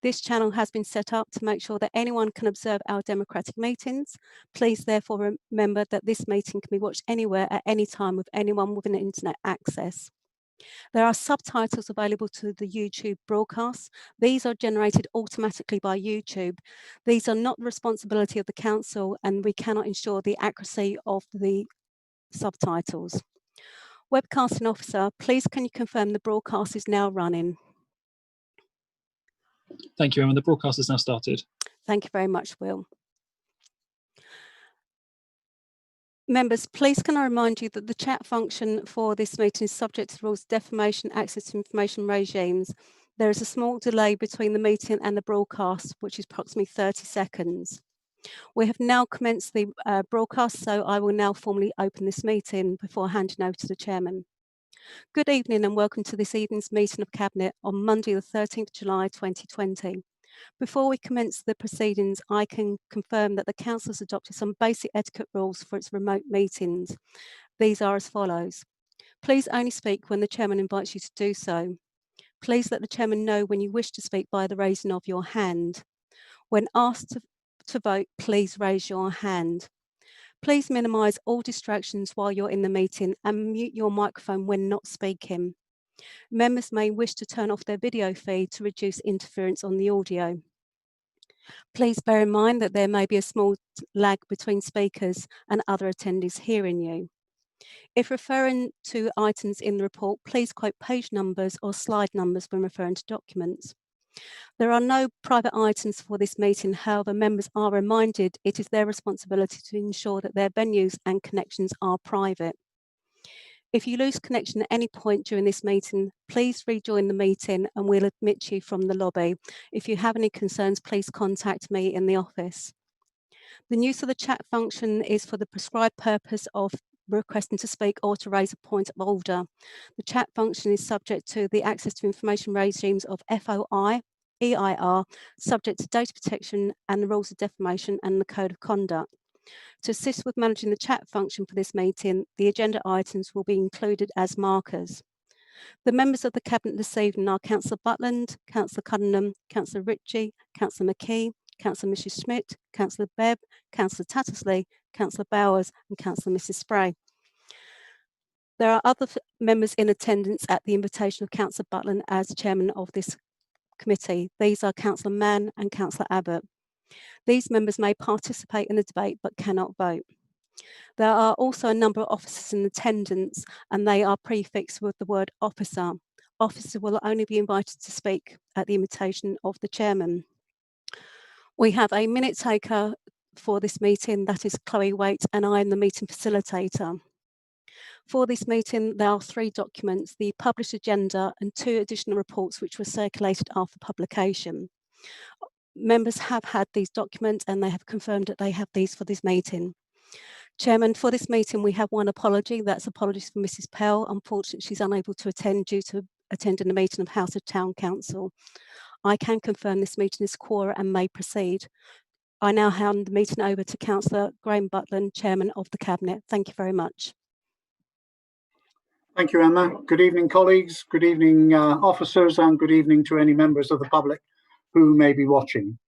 This channel has been set up to make sure that anyone can observe our democratic meetings. Please therefore remember that this meeting can be watched anywhere at any time with anyone with an internet access. There are subtitles available to the YouTube broadcast. These are generated automatically by YouTube. These are not the responsibility of the council, and we cannot ensure the accuracy of the subtitles. Webcasting officer, please can you confirm the broadcast is now running? Thank you, Emma. The broadcast has now started. Thank you very much, Will. Members, please can I remind you that the chat function for this meeting is subject to the rules of defamation, access to information regimes. There is a small delay between the meeting and the broadcast, which is approximately 30 seconds. We have now commenced the broadcast, so I will now formally open this meeting before handing over to the chairman. Good evening and welcome to this evening's meeting of Cabinet on Monday the 13th of July 2020. Before we commence the proceedings, I can confirm that the Council has adopted some basic etiquette rules for its remote meetings. These are as follows. Please only speak when the Chairman invites you to do so. Please let the Chairman know when you wish to speak by the raising of your hand. When asked to vote, please raise your hand. Please minimise all distractions while you're in the meeting and mute your microphone when not speaking. Members may wish to turn off their video feed to reduce interference on the audio. Please bear in mind that there may be a small lag between speakers and other attendees hearing you. If referring to items in the report, please quote page numbers or slide numbers when referring to documents. There are no private items for this meeting, however, members are reminded it is their responsibility to ensure that their venues and connections are private. If you lose connection at any point during this meeting, please rejoin the meeting and we'll admit you from the lobby. If you have any concerns, please contact me in the office. The use of the chat function is for the prescribed purpose of requesting to speak or to raise a point of order. The chat function is subject to the access to information regimes of FOI, EIR, subject to data protection and the rules of defamation and the code of conduct. To assist with managing the chat function for this meeting, the agenda items will be included as markers. The members of the Cabinet this evening are Councillor Butland, Councillor Cunningham, Councillor Ritchie, Councillor McKee, Councillor Mrs Schmidt, Councillor Bebb, Councillor Tattersley, Councillor Bowers and Councillor Mrs Spray. There are other members in attendance at the invitation of Councillor Butland as chairman of this committee. These are Councillor Mann and Councillor Abbott. These members may participate in the debate but cannot vote. There are also a number of officers in attendance and they are prefixed with the word officer. Officer will only be invited to speak at the invitation of the chairman. We have a minute taker for this meeting, that is Chloe Waite, and I am the meeting facilitator. For this meeting, there are 3 documents, the published agenda and 2 additional reports which were circulated after publication. Members have had these documents and they have confirmed that they have these for this meeting. Chairman, for this meeting we have one apology. That's apologies for Mrs Pell. Unfortunately, she's unable to attend due to attending the meeting of House of Town Council. I can confirm this meeting is quora and may proceed. I now hand the meeting over to Councillor Graham Butland, Chairman of the Cabinet. Thank you very much. Thank you, Emma. Good evening, colleagues. Good evening, officers, and good evening to any members of the public who may be watching.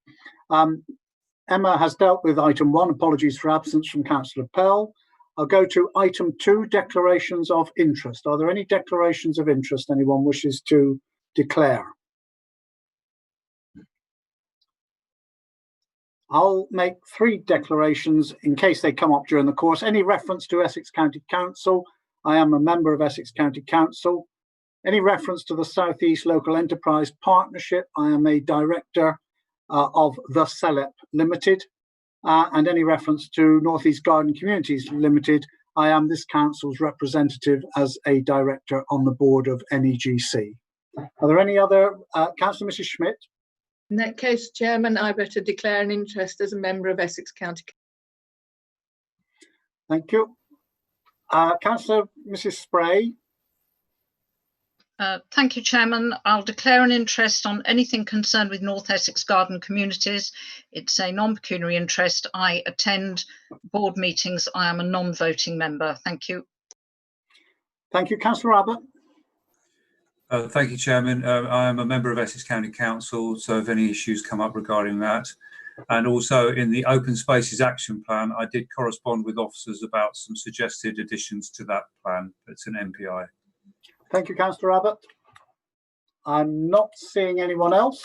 Emma has dealt with item 1, apologies for absence from Councillor Pell. I'll go to item 2, declarations of interest. Are there any declarations of interest anyone wishes to declare? I'll make 3 declarations in case they come up during the course. Any reference to Essex County Council. I am a member of Essex County Council. Any reference to the South East Local Enterprise Partnership. I am a director of the CELEP Limited. And any reference to North East Garden Communities Limited. I am this council's representative as a director on the board of NEGC. Are there any other? Councillor Mrs Schmidt. In that case, Chairman, I better declare an interest as a member of Essex County. Thank you. Councillor Mrs Spray. Thank you, Chairman. I'll declare an interest on anything concerned with North Essex Garden Communities. It's a non-pecuniary interest. I attend board meetings. I am a non-voting member. Thank you. Thank you. Councillor Abbott. Thank you, Chairman. I am a member of Essex County Council, so if any issues come up regarding that. And also in the Open Spaces Action Plan, I did correspond with officers about some suggested additions to that plan. It's an MPI. Thank you, Councillor Abbott. I'm not seeing anyone else,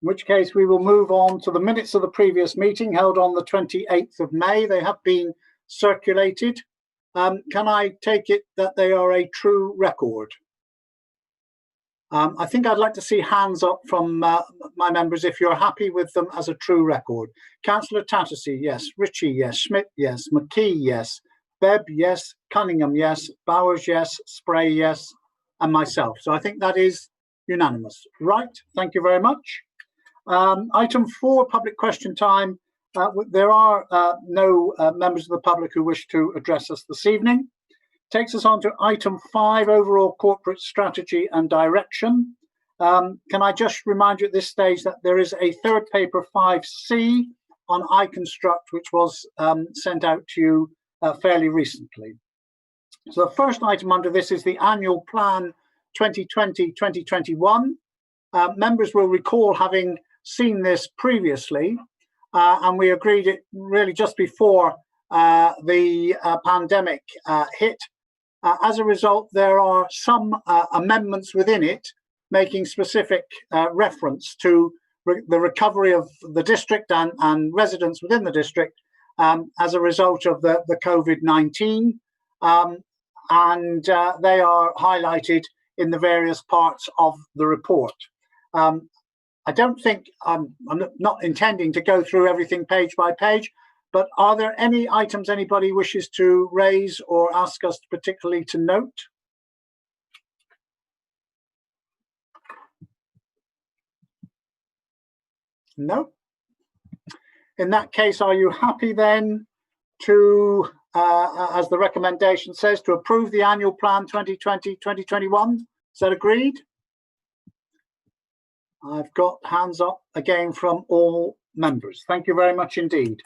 in which case we will move on to the minutes of the previous meeting held on the 28th of May. They have been circulated. Can I take it that they are a true record? I think I'd like to see hands up from my members if you're happy with them as a true record. Councillor Tattersall, yes. Ritchie, yes. Schmidt, yes. McKee, yes. Bebb, yes. Cunningham, yes. Bowers, yes. Spray, yes. And myself. So I think that is unanimous. Right. Thank you very much. Item 4, public question time. There are no members of the public who wish to address us this evening. Takes us on to item 5, overall corporate strategy and direction. Can I just remind you at this stage that there is a third paper 5C on iConstruct, which was sent out to you fairly recently. So the first item under this is the annual plan 2020-2021. Members will recall having seen this previously, and we agreed it really just before the pandemic hit. As a result, there are some amendments within it making specific reference to the recovery of the district and residents within the district as a result of the COVID-19. And they are highlighted in the various parts of the report. I don't think, I'm not intending to go through everything page by page, but are there any items anybody wishes to raise or ask us particularly to note? No? In that case, are you happy then to, as the recommendation says, to approve the annual plan 2020-2021? Is that agreed? I've got hands up again from all members. Thank you very much indeed.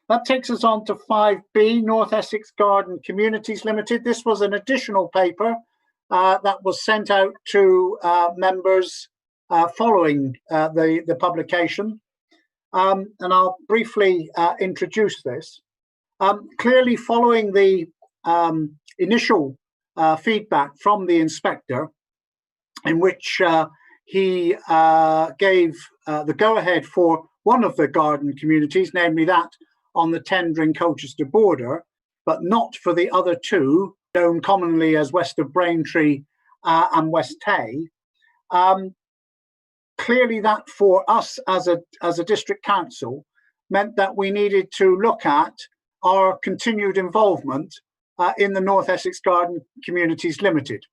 That takes us on to 5B, North Essex Garden Communities Limited. This was an additional paper that was sent out to members following the publication. And I'll briefly introduce this. Clearly, following the initial feedback from the inspector, in which he gave the go-ahead for one of the garden communities, namely that on the Tendring Colchester border, but not for the other two, known commonly as west of Braintree and West Tay. Clearly, that for us as a district council meant that we needed to look at our continued involvement in the North Essex Garden Communities Limited.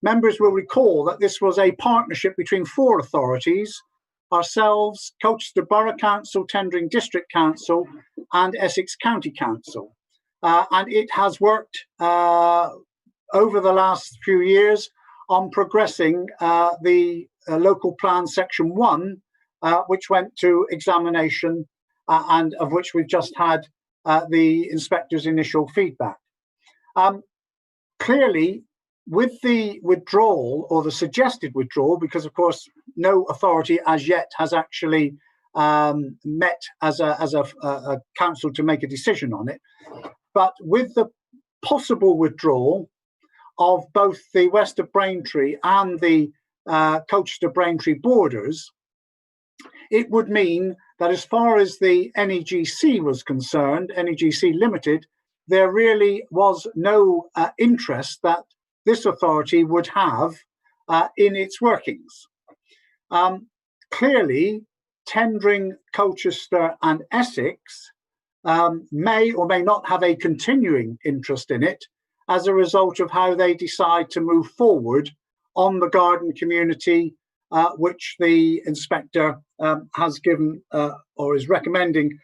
Members will recall that this was a partnership between 4 authorities: ourselves, Colchester Borough Council, Tendring District Council, and Essex County Council. And it has worked over the last few years on progressing the local plan section 1, which went to examination and of which we've just had the inspector's initial feedback. Clearly, with the withdrawal or the suggested withdrawal, because of course no authority as yet has actually met as a council to make a decision on it, but with the possible withdrawal of both the west of Braintree and the Colchester Braintree borders, it would mean that as far as the NEGC was concerned, NEGC Limited, there really was no interest that this authority would have in its workings. Clearly, Tendring, Colchester and Essex may or may not have a continuing interest in it as a result of how they decide to move forward on the garden community, which the inspector has given or is recommending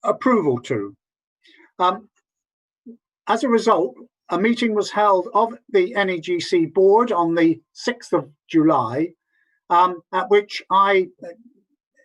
approval to. As a result, a meeting was held of the NEGC board on the 6th of July, at which I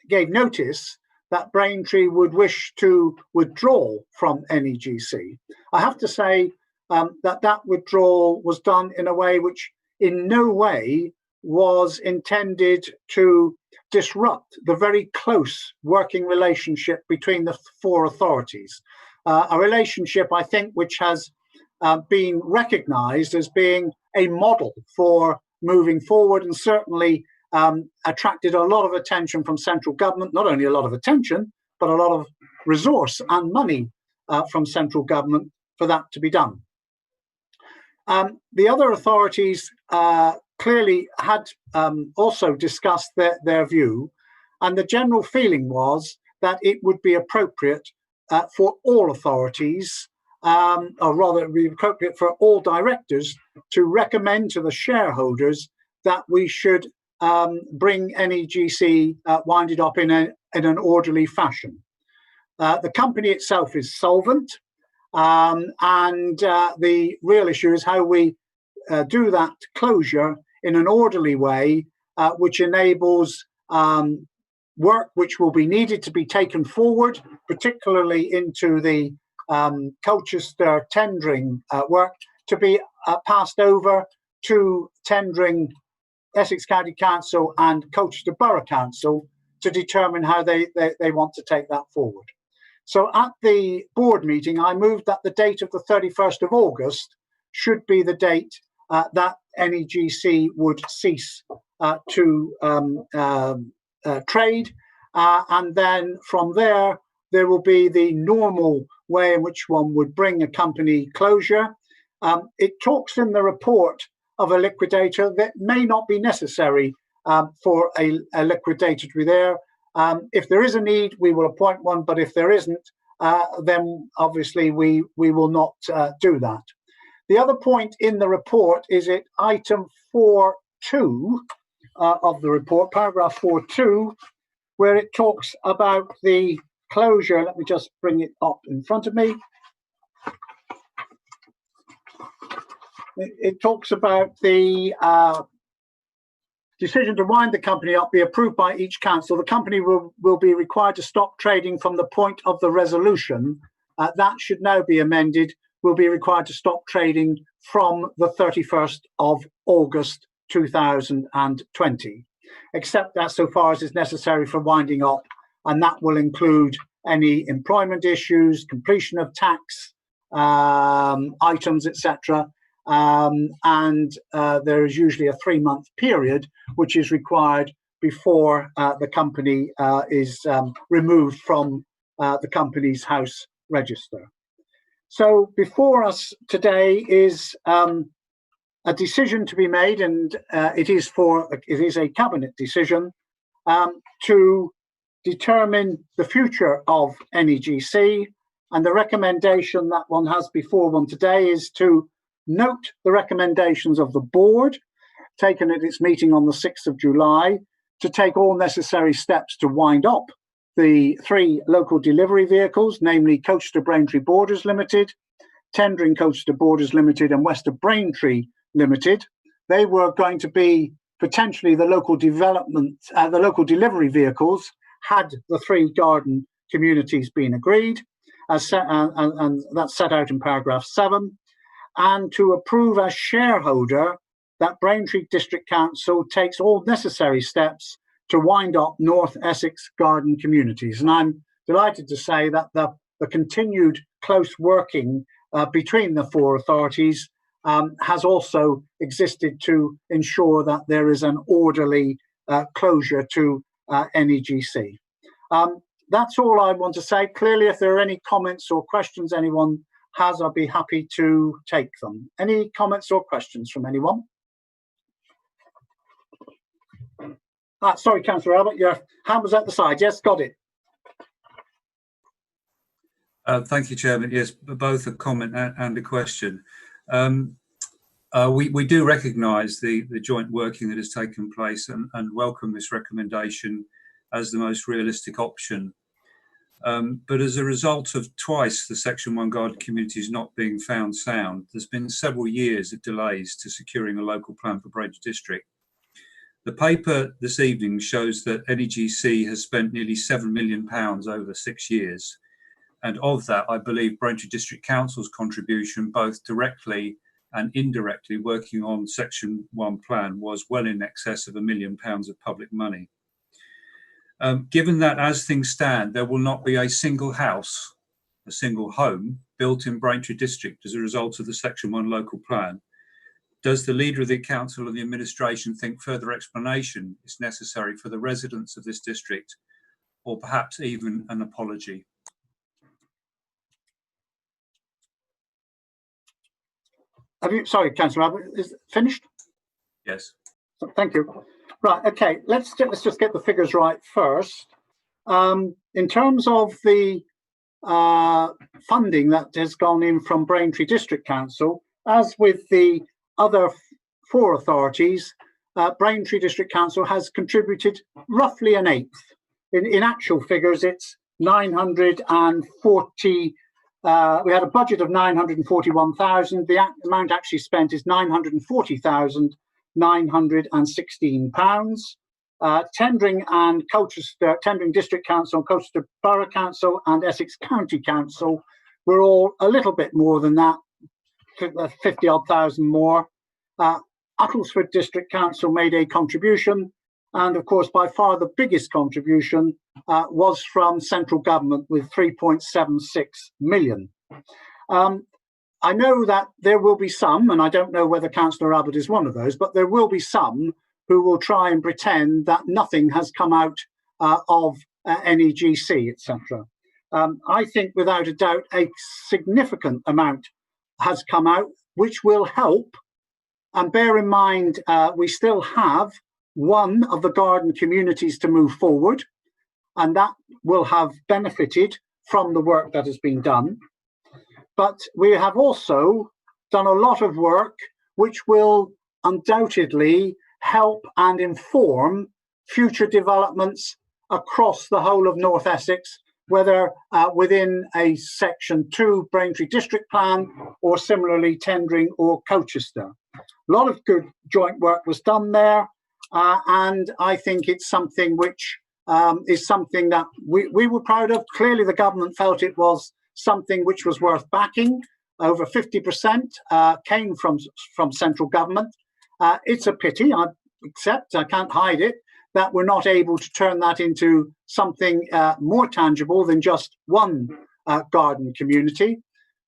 gave notice that Braintree would wish to withdraw from NEGC. I have to say that withdrawal was done in a way which in no way was intended to disrupt the very close working relationship between the four authorities. A relationship, I think, which has been recognised as being a model for moving forward, and certainly attracted a lot of attention from central government, not only a lot of attention, but a lot of resource and money from central government for that to be done. The other authorities clearly had also discussed their view, and the general feeling was that it would be appropriate for all authorities, or rather it would be appropriate for all directors to recommend to the shareholders that we should bring NEGC winded up in an orderly fashion. The company itself is solvent, and the real issue is how we do that closure in an orderly way, which enables work which will be needed to be taken forward, particularly into the Colchester tendering work, to be passed over to tendering Essex County Council and Colchester Borough Council to determine how they want to take that forward. So at the board meeting, I moved that the date of the 31st of August should be the date that NEGC would cease to trade. And then from there will be the normal way in which one would bring a company closure. It talks in the report of a liquidator that may not be necessary for a liquidator to be there. If there is a need, we will appoint one, but if there isn't, then obviously we will not do that. The other point in the report is at item 4.2 of the report, paragraph 4.2, where it talks about the closure. Let me just bring it up in front of me. It talks about the decision to wind the company up be approved by each council. The company will be required to stop trading from the point of the resolution. That should now be amended. Will be required to stop trading from the 31st of August 2020, except that so far as is necessary for winding up, and that will include any employment issues, completion of tax items, etc. And there is usually a 3-month period which is required before the company is removed from the Companies House register. So before us today is a decision to be made, and it is a cabinet decision to determine the future of NEGC, and the recommendation that one has before one today is to note the recommendations of the board taken at its meeting on the 6th of July to take all necessary steps to wind up the 3 local delivery vehicles, namely Colchester Braintree Borders Limited, Tendering Colchester Borders Limited and West of Braintree Limited. They were going to be potentially the local delivery vehicles had the 3 garden communities been agreed, and that's set out in paragraph 7. And to approve as shareholder that Braintree District Council takes all necessary steps to wind up North Essex garden communities. And I'm delighted to say that the continued close working between the 4 authorities has also existed to ensure that there is an orderly closure to NEGC. That's all I want to say. Clearly, if there are any comments or questions anyone has, I'll be happy to take them. Any comments or questions from anyone? Sorry, Councillor Albert, your hand was at the side. Yes, got it. Thank you, Chairman. Yes, both a comment and a question. We do recognise the joint working that has taken place and welcome this recommendation as the most realistic option. But as a result of twice the Section 1 garden communities not being found sound, there's been several years of delays to securing a local plan for Braintree District. The paper this evening shows that NEGC has spent nearly £7 million over 6 years. And of that, I believe Braintree District Council's contribution, both directly and indirectly working on Section 1 plan was well in excess of £1 million of public money. Given that as things stand, there will not be a single house, a single home built in Braintree District as a result of the Section 1 local plan, does the leader of the council and the administration think further explanation is necessary for the residents of this district, or perhaps even an apology? Sorry, Councillor Abbott, is it finished? Yes. Thank you. Right, okay, let's just get the figures right first. In terms of the funding that has gone in from Braintree District Council, as with the other 4 authorities, Braintree District Council has contributed roughly an eighth. In actual figures, it's 940. We had a budget of 941,000. The amount actually spent is £940,916. Tendering and Colchester, Tendering District Council, Colchester Borough Council and Essex County Council were all a little bit more than that, 50-odd thousand more. Uttlesford District Council made a contribution, and of course by far the biggest contribution was from central government with 3.76 million. I know that there will be some, and I don't know whether Councillor Abbott is one of those, but there will be some who will try and pretend that nothing has come out of NEGC, etc. I think without a doubt a significant amount has come out, which will help. And bear in mind, we still have one of the garden communities to move forward, and that will have benefited from the work that has been done. But we have also done a lot of work which will undoubtedly help and inform future developments across the whole of North Essex, whether within a Section 2 Braintree District Plan or similarly Tendring or Colchester. A lot of good joint work was done there, and I think it's something which is something that we were proud of. Clearly the government felt it was something which was worth backing. Over 50% came from central government. It's a pity, I accept, I can't hide it, that we're not able to turn that into something more tangible than just one garden community.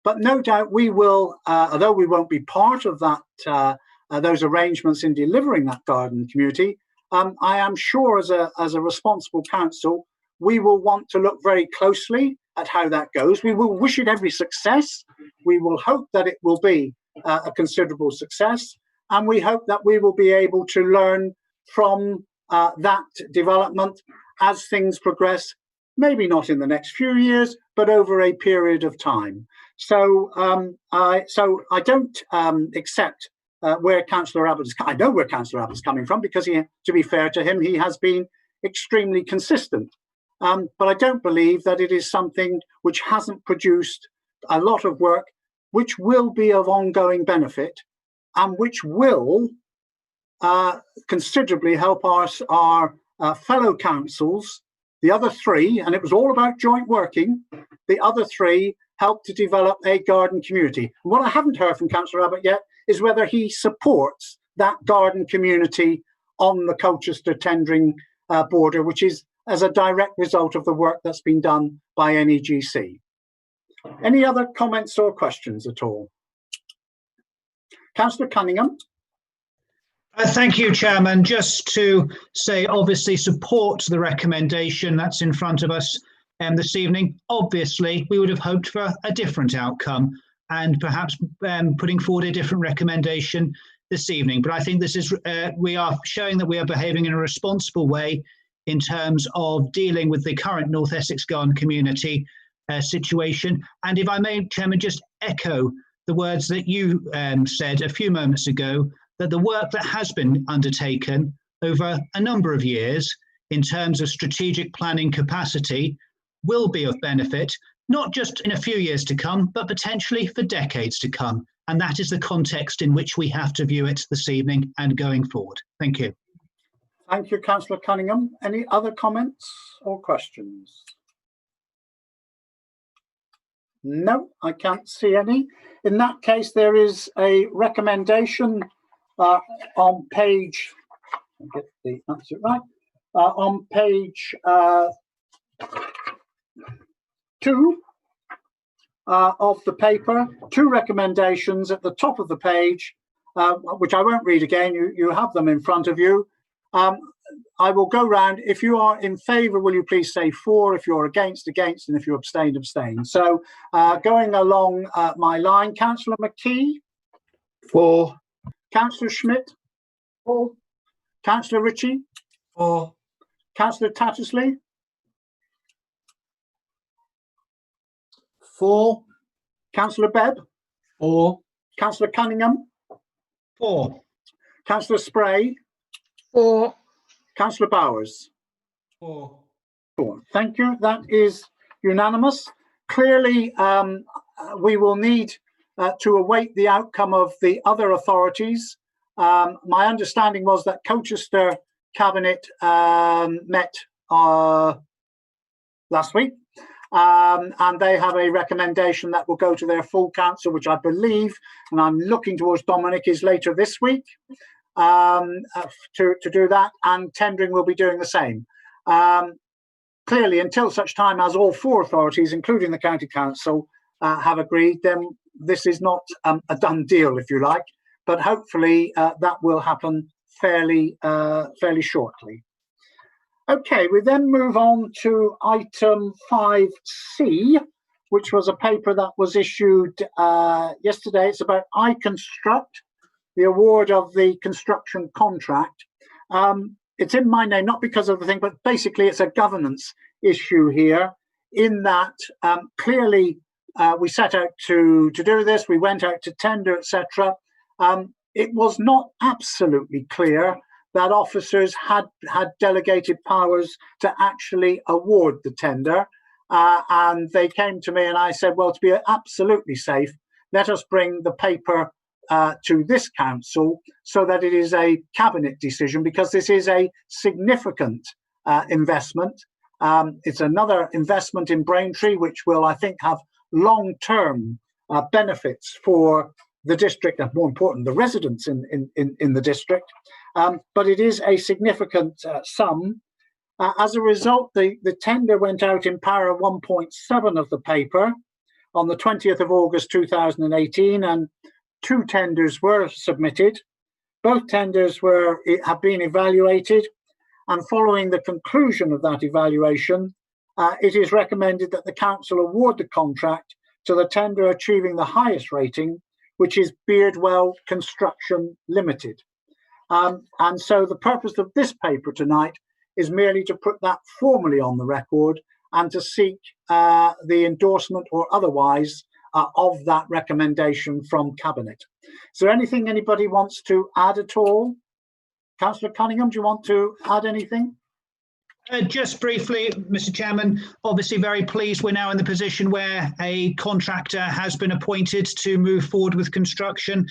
But no doubt we will, although we won't be part of that, those arrangements in delivering that garden community, I am sure as a responsible council, we will want to look very closely at how that goes. We will wish it every success. We will hope that it will be a considerable success. And we hope that we will be able to learn from that development as things progress, maybe not in the next few years, but over a period of time. So I don't accept where Councillor Abbott is. I know where Councillor Abbott is coming from, because he, to be fair to him, he has been extremely consistent. But I don't believe that it is something which hasn't produced a lot of work, which will be of ongoing benefit, and which will considerably help our fellow councils, the other 3, and it was all about joint working, the other 3 helped to develop a garden community. And what I haven't heard from Councillor Abbott yet is whether he supports that garden community on the Colchester Tendring border, which is as a direct result of the work that's been done by NEGC. Any other comments or questions at all? Councillor Cunningham. Thank you, Chairman. Just to say, obviously support the recommendation that's in front of us this evening. Obviously, we would have hoped for a different outcome and perhaps putting forward a different recommendation this evening. But I think this is we are showing that we are behaving in a responsible way in terms of dealing with the current North Essex garden community situation. And if I may, Chairman, just echo the words that you said a few moments ago, that the work that has been undertaken over a number of years in terms of strategic planning capacity will be of benefit, not just in a few years to come, but potentially for decades to come. And that is the context in which we have to view it this evening and going forward. Thank you. Thank you, Councillor Cunningham. Any other comments or questions? No, I can't see any. In that case, there is a recommendation on page, I'll get the answer right, on page 2 of the paper, 2 recommendations at the top of the page, which I won't read again. You have them in front of you. I will go round. If you are in favour, will you please say for? If you're against, against, and if you abstain, abstain. So going along my line, Councillor McKee? For. Councillor Schmidt? For. Councillor Ritchie? For. Councillor Tattersley? For. Councillor Bebb? For. Councillor Cunningham? For. Councillor Spray? For. Councillor Bowers? For. Thank you. That is unanimous. Clearly, we will need to await the outcome of the other authorities. My understanding was that Colchester Cabinet met last week, and they have a recommendation that will go to their full council, which I believe, and I'm looking towards Dominic, is later this week. To do that, and tendering will be doing the same. Clearly, until such time as all 4 authorities, including the County Council, have agreed, then this is not a done deal, if you like, but hopefully that will happen fairly shortly. Okay, we then move on to item 5C, which was a paper that was issued yesterday. It's about iConstruct, the award of the construction contract. It's in my name, not because of the thing, but basically it's a governance issue here, in that clearly we set out to do this, we went out to tender, etc. It was not absolutely clear that officers had delegated powers to actually award the tender. And they came to me and I said, well, to be absolutely safe, let us bring the paper to this council so that it is a cabinet decision, because this is a significant investment. It's another investment in Braintree, which will, I think, have long-term benefits for the district, and more important, the residents in the district. But it is a significant sum. As a result, the tender went out in para 1.7 of the paper on the 20th of August 2018, and 2 tenders were submitted. Both tenders have been evaluated, and following the conclusion of that evaluation, it is recommended that the council award the contract to the tender achieving the highest rating, which is Beardwell Construction Limited. And so the purpose of this paper tonight is merely to put that formally on the record and to seek the endorsement or otherwise of that recommendation from Cabinet. Is there anything anybody wants to add at all? Councillor Cunningham, do you want to add anything? Just briefly, Mr. Chairman, obviously very pleased we're now in the position where a contractor has been appointed to move forward with construction.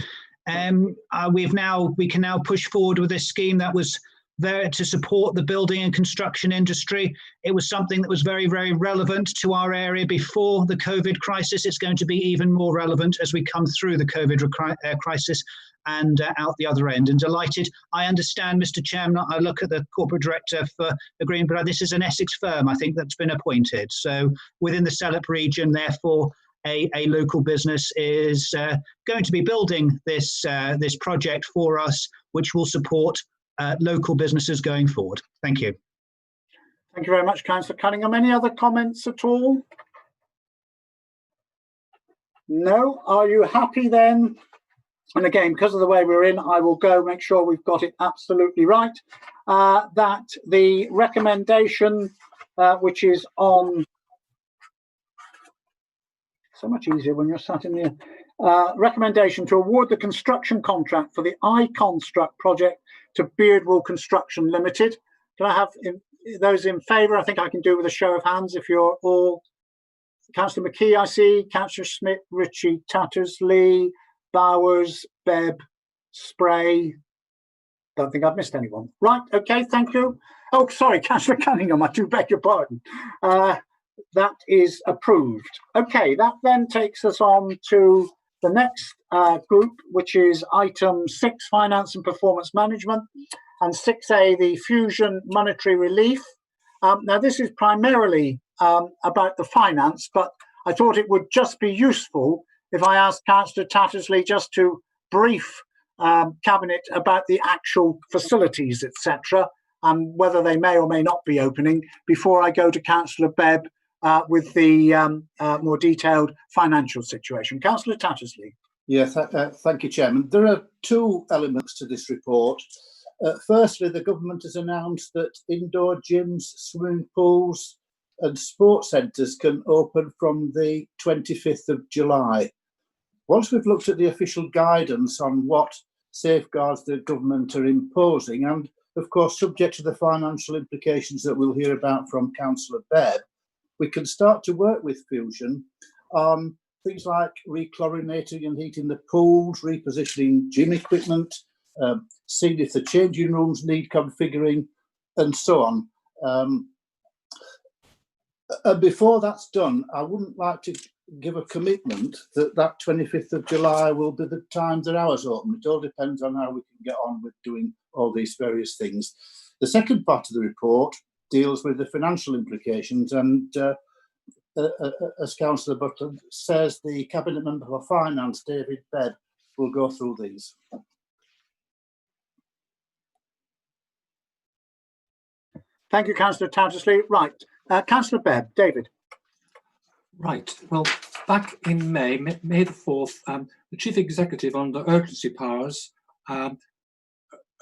We can now push forward with this scheme that was there to support the building and construction industry. It was something that was very, very relevant to our area before the COVID crisis. It's going to be even more relevant as we come through the COVID crisis and out the other end. And delighted, I understand, Mr. Chairman, I look at the corporate director for Green, but this is an Essex firm, I think, that's been appointed. So within the Sellop region, therefore, a local business is going to be building this project for us, which will support local businesses going forward. Thank you. Thank you very much, Councillor Cunningham. Any other comments at all? No? Are you happy then? And again, because of the way we're in, I will go make sure we've got it absolutely right. That the recommendation, which is on, so much easier when you're sat in the recommendation to award the construction contract for the iConstruct project to Beardwell Construction Limited. Can I have those in favour? I think I can do with a show of hands if you're all. Councillor McKee, I see. Councillor Schmidt, Ritchie, Tattersley, Bowers, Bebb, Spray. Don't think I've missed anyone. Right, okay, thank you. Oh, sorry, Councillor Cunningham, I do beg your pardon. That is approved. Okay, that then takes us on to the next group, which is item 6, finance and performance management, and 6A, the Fusion monetary relief. Now, this is primarily about the finance, but I thought it would just be useful if I asked Councillor Tattersley just to brief Cabinet about the actual facilities, etc., and whether they may or may not be opening before I go to Councillor Bebb with the more detailed financial situation. Councillor Tattersley. Yes, thank you, Chairman. There are two elements to this report. Firstly, the government has announced that indoor gyms, swimming pools and sports centres can open from the 25th of July. Once we've looked at the official guidance on what safeguards the government are imposing, and of course subject to the financial implications that we'll hear about from Councillor Bebb, we can start to work with Fusion on things like rechlorinating and heating the pools, repositioning gym equipment, seeing if the changing rooms need configuring, and so on. And before that's done, I wouldn't like to give a commitment that that 25th of July will be the time that ours open. It all depends on how we can get on with doing all these various things. The second part of the report deals with the financial implications, and as Councillor Butler says, the Cabinet Member for Finance, David Bebb, will go through these. Thank you, Councillor Tattersley. Right, Councillor Bebb, David. Right. Well, back in May the 4th, the Chief Executive, under urgency powers,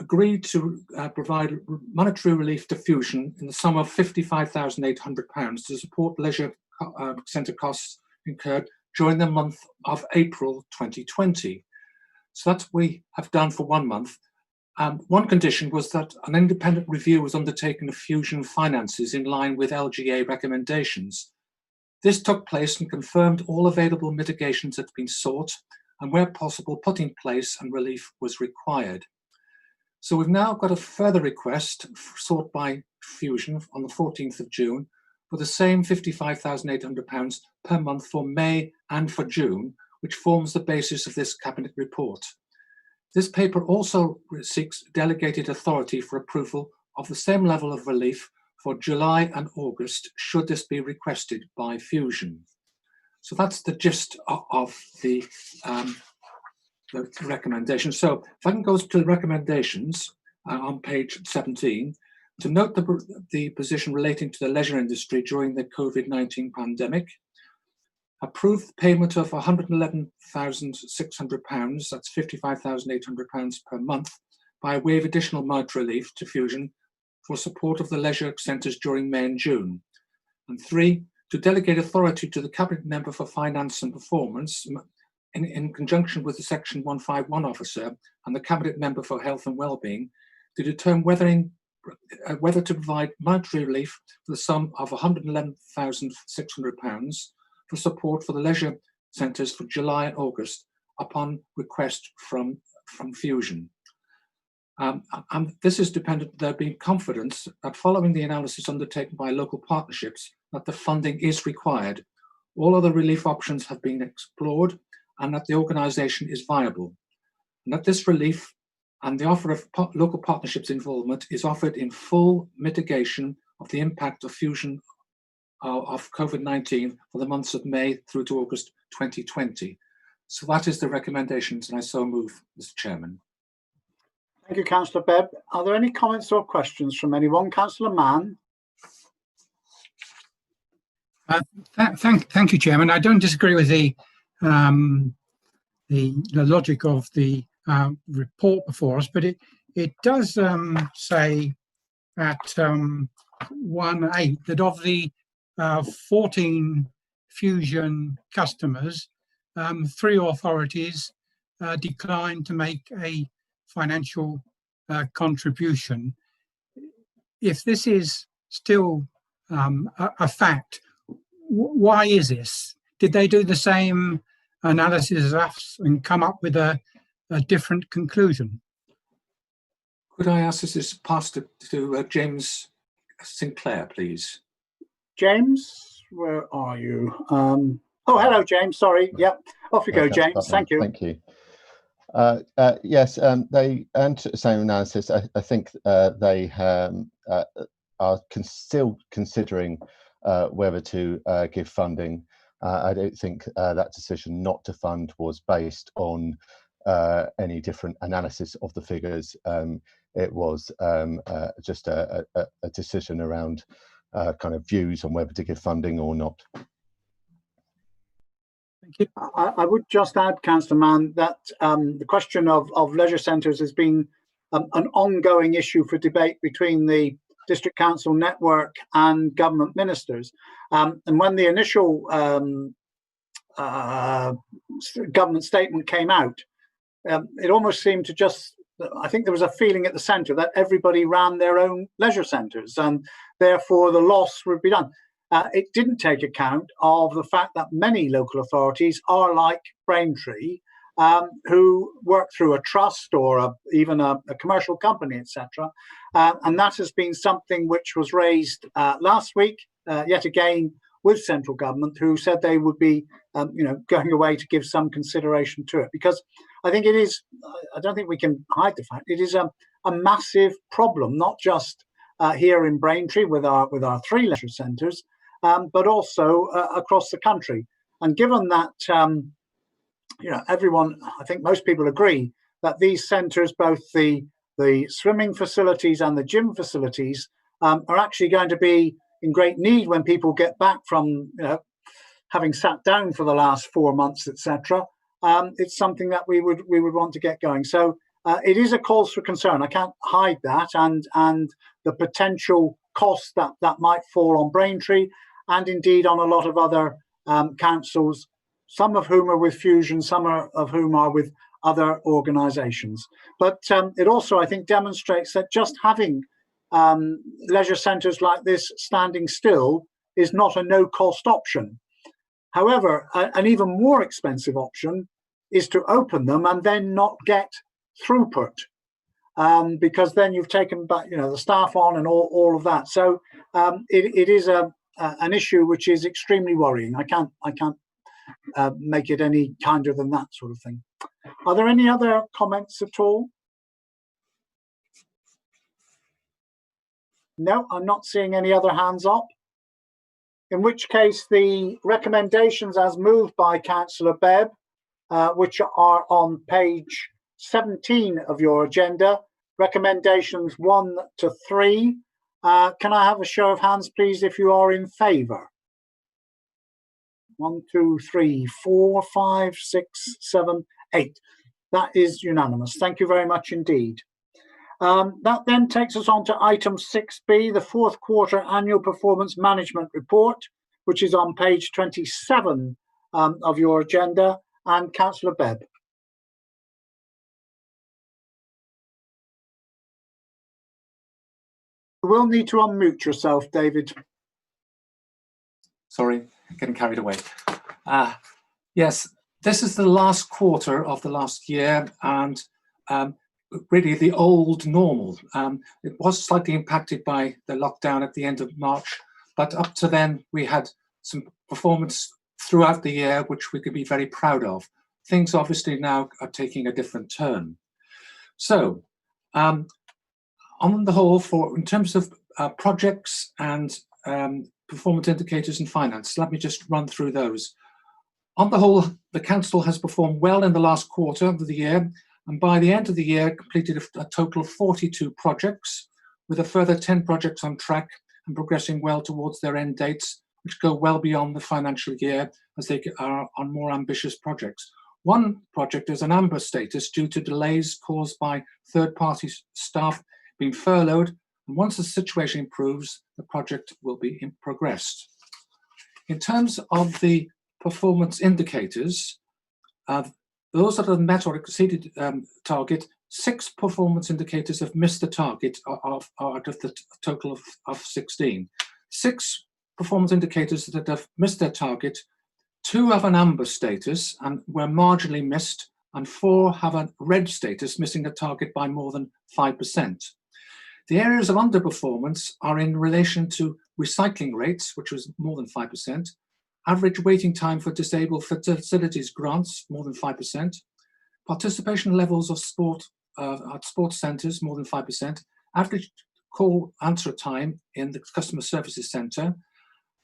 agreed to provide monetary relief to Fusion in the sum of £55,800 to support leisure centre costs incurred during the month of April 2020. So that's what we have done for 1 month. One condition was that an independent review was undertaken of Fusion finances in line with LGA recommendations. This took place and confirmed all available mitigations had been sought, and where possible put in place, and relief was required. So we've now got a further request sought by Fusion on the 14th of June for the same £55,800 per month for May and for June, which forms the basis of this Cabinet report. This paper also seeks delegated authority for approval of the same level of relief for July and August, should this be requested by Fusion. So that's the gist of the recommendation. So if I can go to the recommendations on page 17, to note the position relating to the leisure industry during the COVID-19 pandemic, approve the payment of £111,600, that's £55,800 per month, by way of additional monetary relief to Fusion for support of the leisure centres during May and June. And 3, to delegate authority to the Cabinet Member for Finance and Performance in conjunction with the Section 151 officer and the Cabinet Member for Health and Wellbeing to determine whether to provide monetary relief for the sum of £111,600 for support for the leisure centres for July and August upon request from Fusion. And this is dependent, there being confidence that following the analysis undertaken by local partnerships that the funding is required. All other relief options have been explored and that the organisation is viable. And that this relief and the offer of local partnerships involvement is offered in full mitigation of the impact of Fusion of COVID-19 for the months of May through to August 2020. So that is the recommendations, and I so move, Mr. Chairman. Thank you, Councillor Bebb. Are there any comments or questions from anyone? Councillor Mann. Thank you, Chairman. I don't disagree with the logic of the report before us, but it does say at 1.8 that of the 14 Fusion customers, 3 authorities declined to make a financial contribution. If this is still a fact, why is this? Did they do the same analysis as us and come up with a different conclusion? Could I ask this passed to James Sinclair, please? James, where are you? Oh, hello, James. Sorry. Yep. Off you go, James. Thank you. Thank you. Yes, they and same analysis. I think they are still considering whether to give funding. I don't think that decision not to fund was based on any different analysis of the figures. It was just a decision around kind of views on whether to give funding or not. Thank you. I would just add, Councillor Mann, that the question of leisure centres has been an ongoing issue for debate between the District Council network and government ministers. And when the initial government statement came out, it almost seemed to just, I think there was a feeling at the centre that everybody ran their own leisure centres and therefore the loss would be done. It didn't take account of the fact that many local authorities are like Braintree, who work through a trust or even a commercial company, etc. And that has been something which was raised last week, yet again, with central government, who said they would be going away to give some consideration to it. Because I think it is, I don't think we can hide the fact, it is a massive problem, not just here in Braintree with our 3 leisure centres, but also across the country. And given that, everyone, I think most people agree that these centres, both the swimming facilities and the gym facilities, are actually going to be in great need when people get back from having sat down for the last 4 months, etc. It's something that we would want to get going. So it is a cause for concern. I can't hide that, and the potential cost that might fall on Braintree, and indeed on a lot of other councils, some of whom are with Fusion, some of whom are with other organisations. But it also, I think, demonstrates that just having leisure centres like this standing still is not a no-cost option. However, an even more expensive option is to open them and then not get throughput, because then you've taken back, the staff on and all of that. So it is an issue which is extremely worrying. I can't make it any kinder than that sort of thing. Are there any other comments at all? No, I'm not seeing any other hands up. In which case, the recommendations as moved by Councillor Bebb, which are on page 17 of your agenda, recommendations 1 to 3. Can I have a show of hands, please, if you are in favour? 1, 2, 3, 4, 5, 6, 7, 8. That is unanimous. Thank you very much indeed. That then takes us on to item 6B, the 4th quarter annual performance management report, which is on page 27 of your agenda. And Councillor Bebb. You will need to unmute yourself, David. Sorry, getting carried away. Yes, this is the last quarter of the last year, and really the old normal. It was slightly impacted by the lockdown at the end of March, but up to then we had some performance throughout the year which we could be very proud of. Things obviously now are taking a different turn. So on the whole, in terms of projects and performance indicators and finance, let me just run through those. On the whole, the council has performed well in the last quarter of the year, and by the end of the year completed a total of 42 projects, with a further 10 projects on track and progressing well towards their end dates, which go well beyond the financial year as they are on more ambitious projects. One project is an amber status due to delays caused by third-party staff being furloughed, and once the situation improves, the project will be progressed. In terms of the performance indicators, those that have met or exceeded target, 6 performance indicators have missed the target out of the total of 16. 6 performance indicators that have missed their target, 2 have an amber status and were marginally missed, and 4 have a red status, missing the target by more than 5%. The areas of underperformance are in relation to recycling rates, which was more than 5%, average waiting time for disabled facilities grants, more than 5%, participation levels of sport at sports centres, more than 5%, average call answer time in the customer services centre,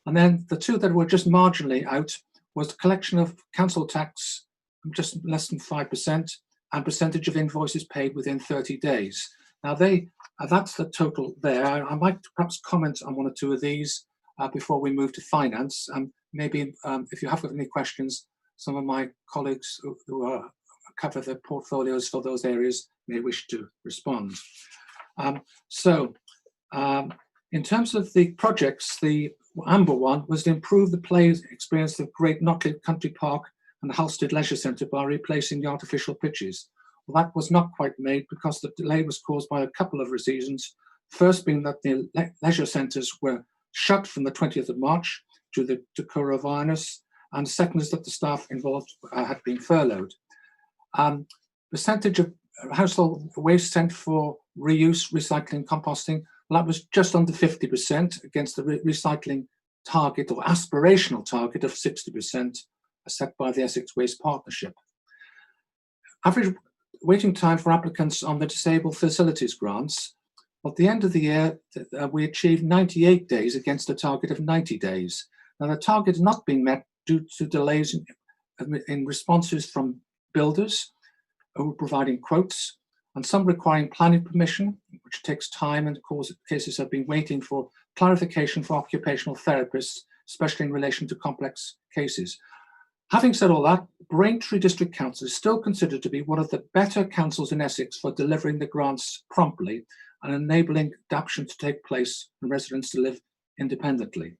and then the two that were just marginally out was the collection of council tax, just less than 5%, and percentage of invoices paid within 30 days. Now that's the total there. I might perhaps comment on one or two of these before we move to finance. Maybe if you have got any questions, some of my colleagues who cover the portfolios for those areas may wish to respond. In terms of the projects, the amber one was to improve the play experience of Great Notley Country Park and Halstead Leisure Centre by replacing the artificial pitches. Well, that was not quite made because the delay was caused by a couple of reasons. First being that the leisure centres were shut from the 20th of March due to coronavirus, and second is that the staff involved had been furloughed. Percentage of household waste sent for reuse, recycling, composting, well, that was just under 50% against the recycling target or aspirational target of 60% set by the Essex Waste Partnership. Average waiting time for applicants on the disabled facilities grants. At the end of the year, we achieved 98 days against a target of 90 days. Now, the target is not being met due to delays in responses from builders who are providing quotes, and some requiring planning permission, which takes time, and of course cases have been waiting for clarification for occupational therapists, especially in relation to complex cases. Having said all that, Braintree District Council is still considered to be one of the better councils in Essex for delivering the grants promptly and enabling adaptation to take place and residents to live independently.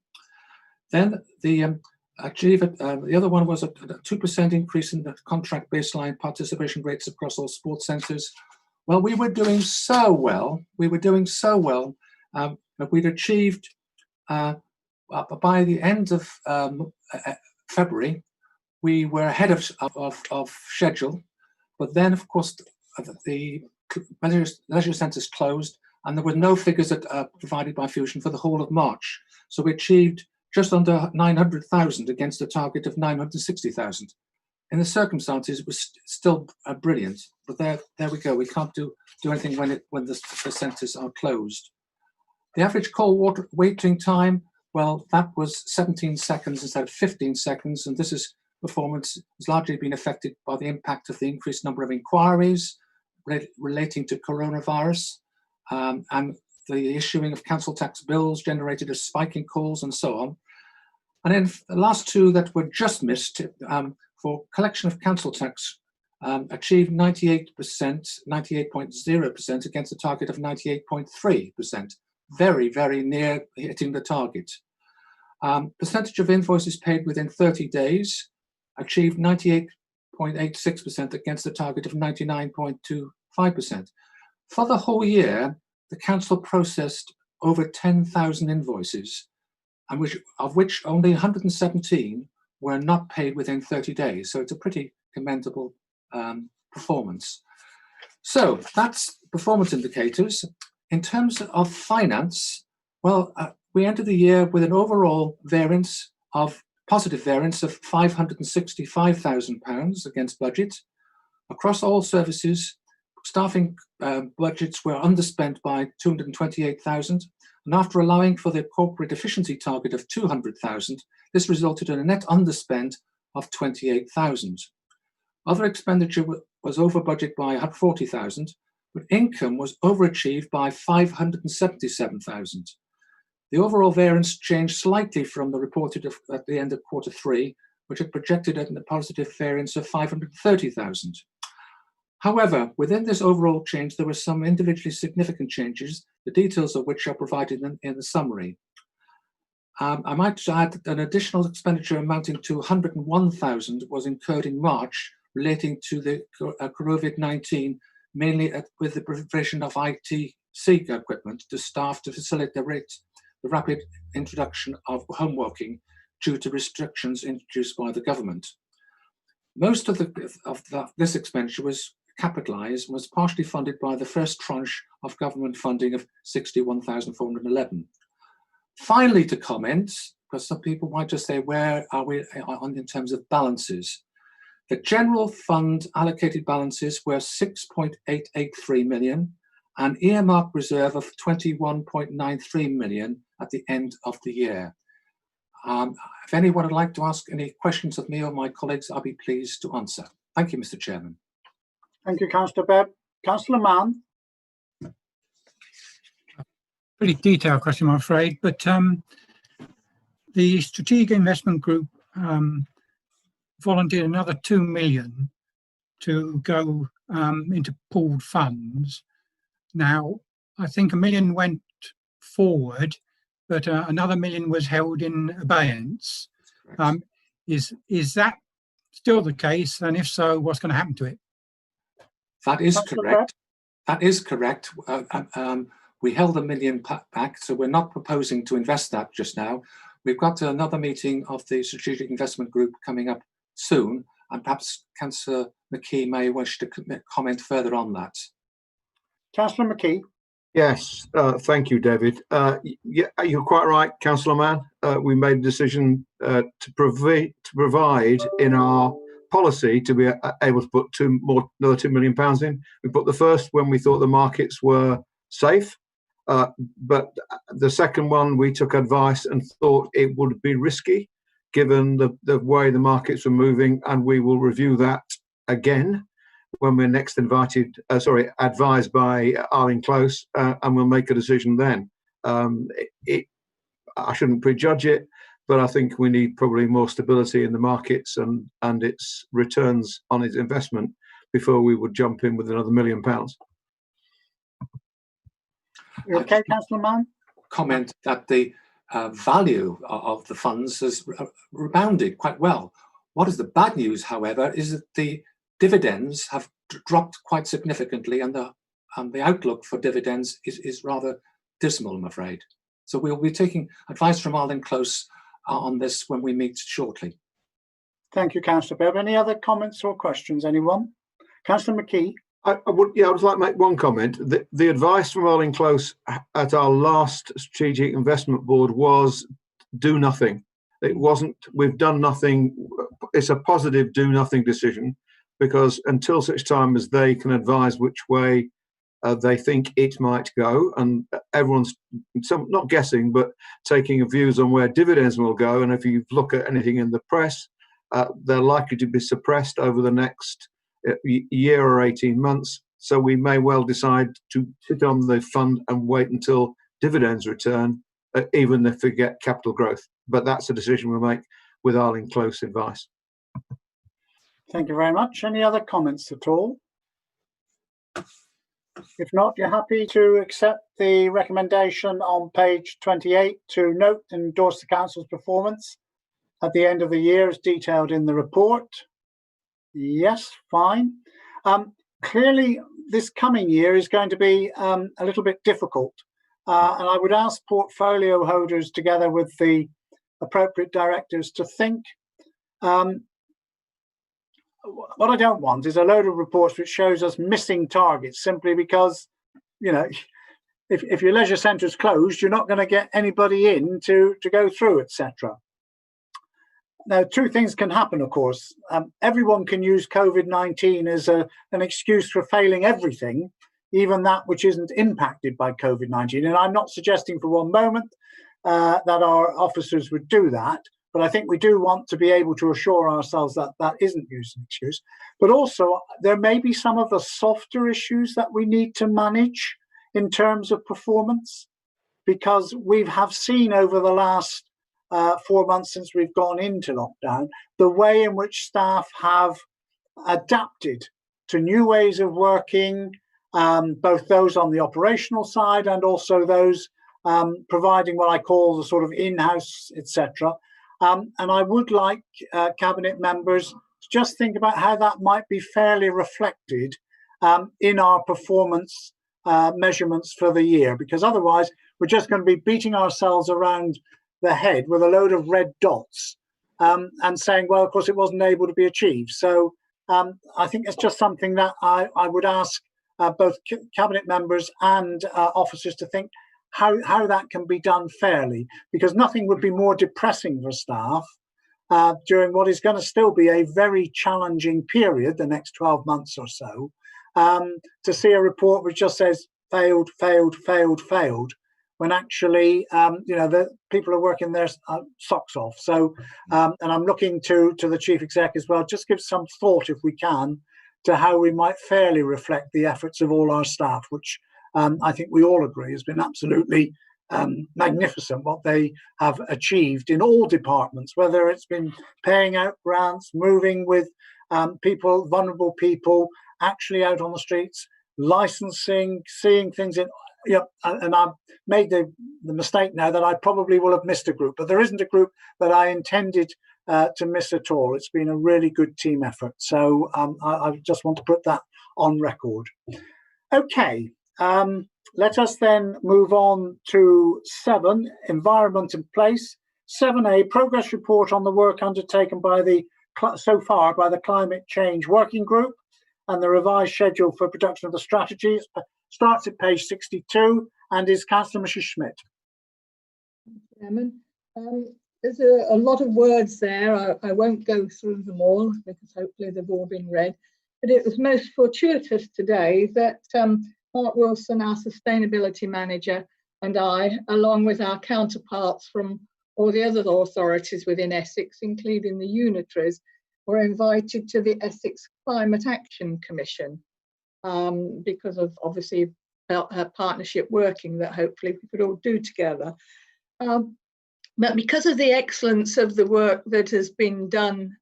Then the other one was a 2% increase in the contract baseline participation rates across all sports centres. Well, we were doing so well. That we'd achieved by the end of February, we were ahead of schedule. But then, of course, the leisure centres closed, and there were no figures provided by Fusion for the whole of March. So we achieved just under 900,000 against a target of 960,000. In the circumstances, it was still brilliant. But there we go. We can't do anything when the centres are closed. The average call waiting time, well, that was 17 seconds instead of 15 seconds, and performance has largely been affected by the impact of the increased number of inquiries relating to coronavirus, and the issuing of council tax bills generated a spike in calls and so on. And then the last two that were just missed, for collection of council tax, achieved 98.0% against a target of 98.3%. Very, very near hitting the target. Percentage of invoices paid within 30 days achieved 98.86% against a target of 99.25%. For the whole year, the council processed over 10,000 invoices, of which only 117 were not paid within 30 days. So it's a pretty commendable performance. So that's performance indicators. In terms of finance, well, we entered the year with an overall positive variance of £565,000 against budget. Across all services, staffing budgets were underspent by 228,000, and after allowing for the corporate efficiency target of 200,000, this resulted in a net underspend of 28,000. Other expenditure was over budget by 40,000, but income was overachieved by 577,000. The overall variance changed slightly from the reported at the end of Q3, which had projected a positive variance of 530,000. However, within this overall change, there were some individually significant changes, the details of which are provided in the summary. I might add that an additional expenditure amounting to 101,000 was incurred in March relating to the COVID-19, mainly with the provision of ITC equipment to staff to facilitate the rapid introduction of home working due to restrictions introduced by the government. Most of this expenditure was capitalised and was partially funded by the first tranche of government funding of 61,411. Finally, to comments, because some people might just say, where are we on in terms of balances? The general fund allocated balances were 6.883 million, and earmark reserve of 21.93 million at the end of the year. If anyone would like to ask any questions of me or my colleagues, I'll be pleased to answer. Thank you, Mr. Chairman. Thank you, Councillor Bebb. Councillor Mann. Pretty detailed question, I'm afraid, but the Strategic Investment Group volunteered another 2 million to go into pooled funds. Now, I think 1 million went forward, but another 1 million was held in abeyance. Is that still the case? And if so, what's going to happen to it? That is correct. That is correct. We held 1 million back, so we're not proposing to invest that just now. We've got another meeting of the Strategic Investment Group coming up soon, and perhaps Councillor McKee may wish to comment further on that. Councillor McKee. Yes, thank you, David. Yeah, you're quite right, Councillor Mann. We made a decision to provide in our policy to be able to put another £2 million in. We put the first when we thought the markets were safe, but the second one we took advice and thought it would be risky given the way the markets were moving, and we will review that again when we're next advised by Arlene Close, and we'll make a decision then. I shouldn't prejudge it, but I think we need probably more stability in the markets and its returns on its investment before we would jump in with another £1 million. Okay, Councillor Mann. Comment that the value of the funds has rebounded quite well. What is the bad news, however, is that the dividends have dropped quite significantly, and the outlook for dividends is rather dismal, I'm afraid. So we'll be taking advice from Arlene Close on this when we meet shortly. Thank you, Councillor Bebb. Any other comments or questions, anyone? Councillor McKee. I would like to make one comment. The advice from Arlene Close at our last Strategic Investment Board was do nothing. It wasn't, we've done nothing. It's a positive do nothing decision, because until such time as they can advise which way they think it might go, and everyone's not guessing, but taking views on where dividends will go. And if you look at anything in the press, they're likely to be suppressed over the next year or 18 months. So we may well decide to sit on the fund and wait until dividends return, even if we get capital growth. But that's a decision we'll make with Arlene Close advice. Thank you very much. Any other comments at all? If not, you're happy to accept the recommendation on page 28 to note and endorse the Council's performance at the end of the year as detailed in the report. Yes, fine. Clearly, this coming year is going to be a little bit difficult. And I would ask portfolio holders, together with the appropriate directors, to think. What I don't want is a load of reports which shows us missing targets simply because, you know, if your leisure centre is closed, you're not going to get anybody in to go through, etc. Now, two things can happen, of course. Everyone can use COVID-19 as an excuse for failing everything, even that which isn't impacted by COVID-19. And I'm not suggesting for one moment that our officers would do that, but I think we do want to be able to assure ourselves that that isn't used as an excuse. But also, there may be some of the softer issues that we need to manage in terms of performance, because we have seen over the last 4 months since we've gone into lockdown, the way in which staff have adapted to new ways of working, both those on the operational side and also those providing what I call the sort of in-house, etc. And I would like Cabinet members to just think about how that might be fairly reflected in our performance measurements for the year, because otherwise we're just going to be beating ourselves around the head with a load of red dots and saying, well, of course, it wasn't able to be achieved. So I think it's just something that I would ask both Cabinet members and officers to think, how that can be done fairly, because nothing would be more depressing for staff during what is going to still be a very challenging period, the next 12 months or so, to see a report which just says failed, failed, failed, failed, when actually, the people are working their socks off. So, and I'm looking to the Chief Exec as well, just give some thought, if we can, to how we might fairly reflect the efforts of all our staff, which I think we all agree has been absolutely magnificent what they have achieved in all departments, whether it's been paying out grants, moving with people, vulnerable people, actually out on the streets, licensing, seeing things in. And I've made the mistake now that I probably will have missed a group, but there isn't a group that I intended to miss at all. It's been a really good team effort. So I just want to put that on record. Okay, let us then move on to 7, Environment and Place. 7A, Progress Report on the work undertaken by so far by the Climate Change Working Group and the revised schedule for production of the strategies. Starts at page 62 and is Councillor Mrs. Schmidt. Chairman, there's a lot of words there. I won't go through them all because hopefully they've all been read. But it was most fortuitous today that Mark Wilson, our sustainability manager, and I, along with our counterparts from all the other authorities within Essex, including the unitaries, were invited to the Essex Climate Action Commission. Because of obviously her partnership working that hopefully we could all do together. But because of the excellence of the work that has been done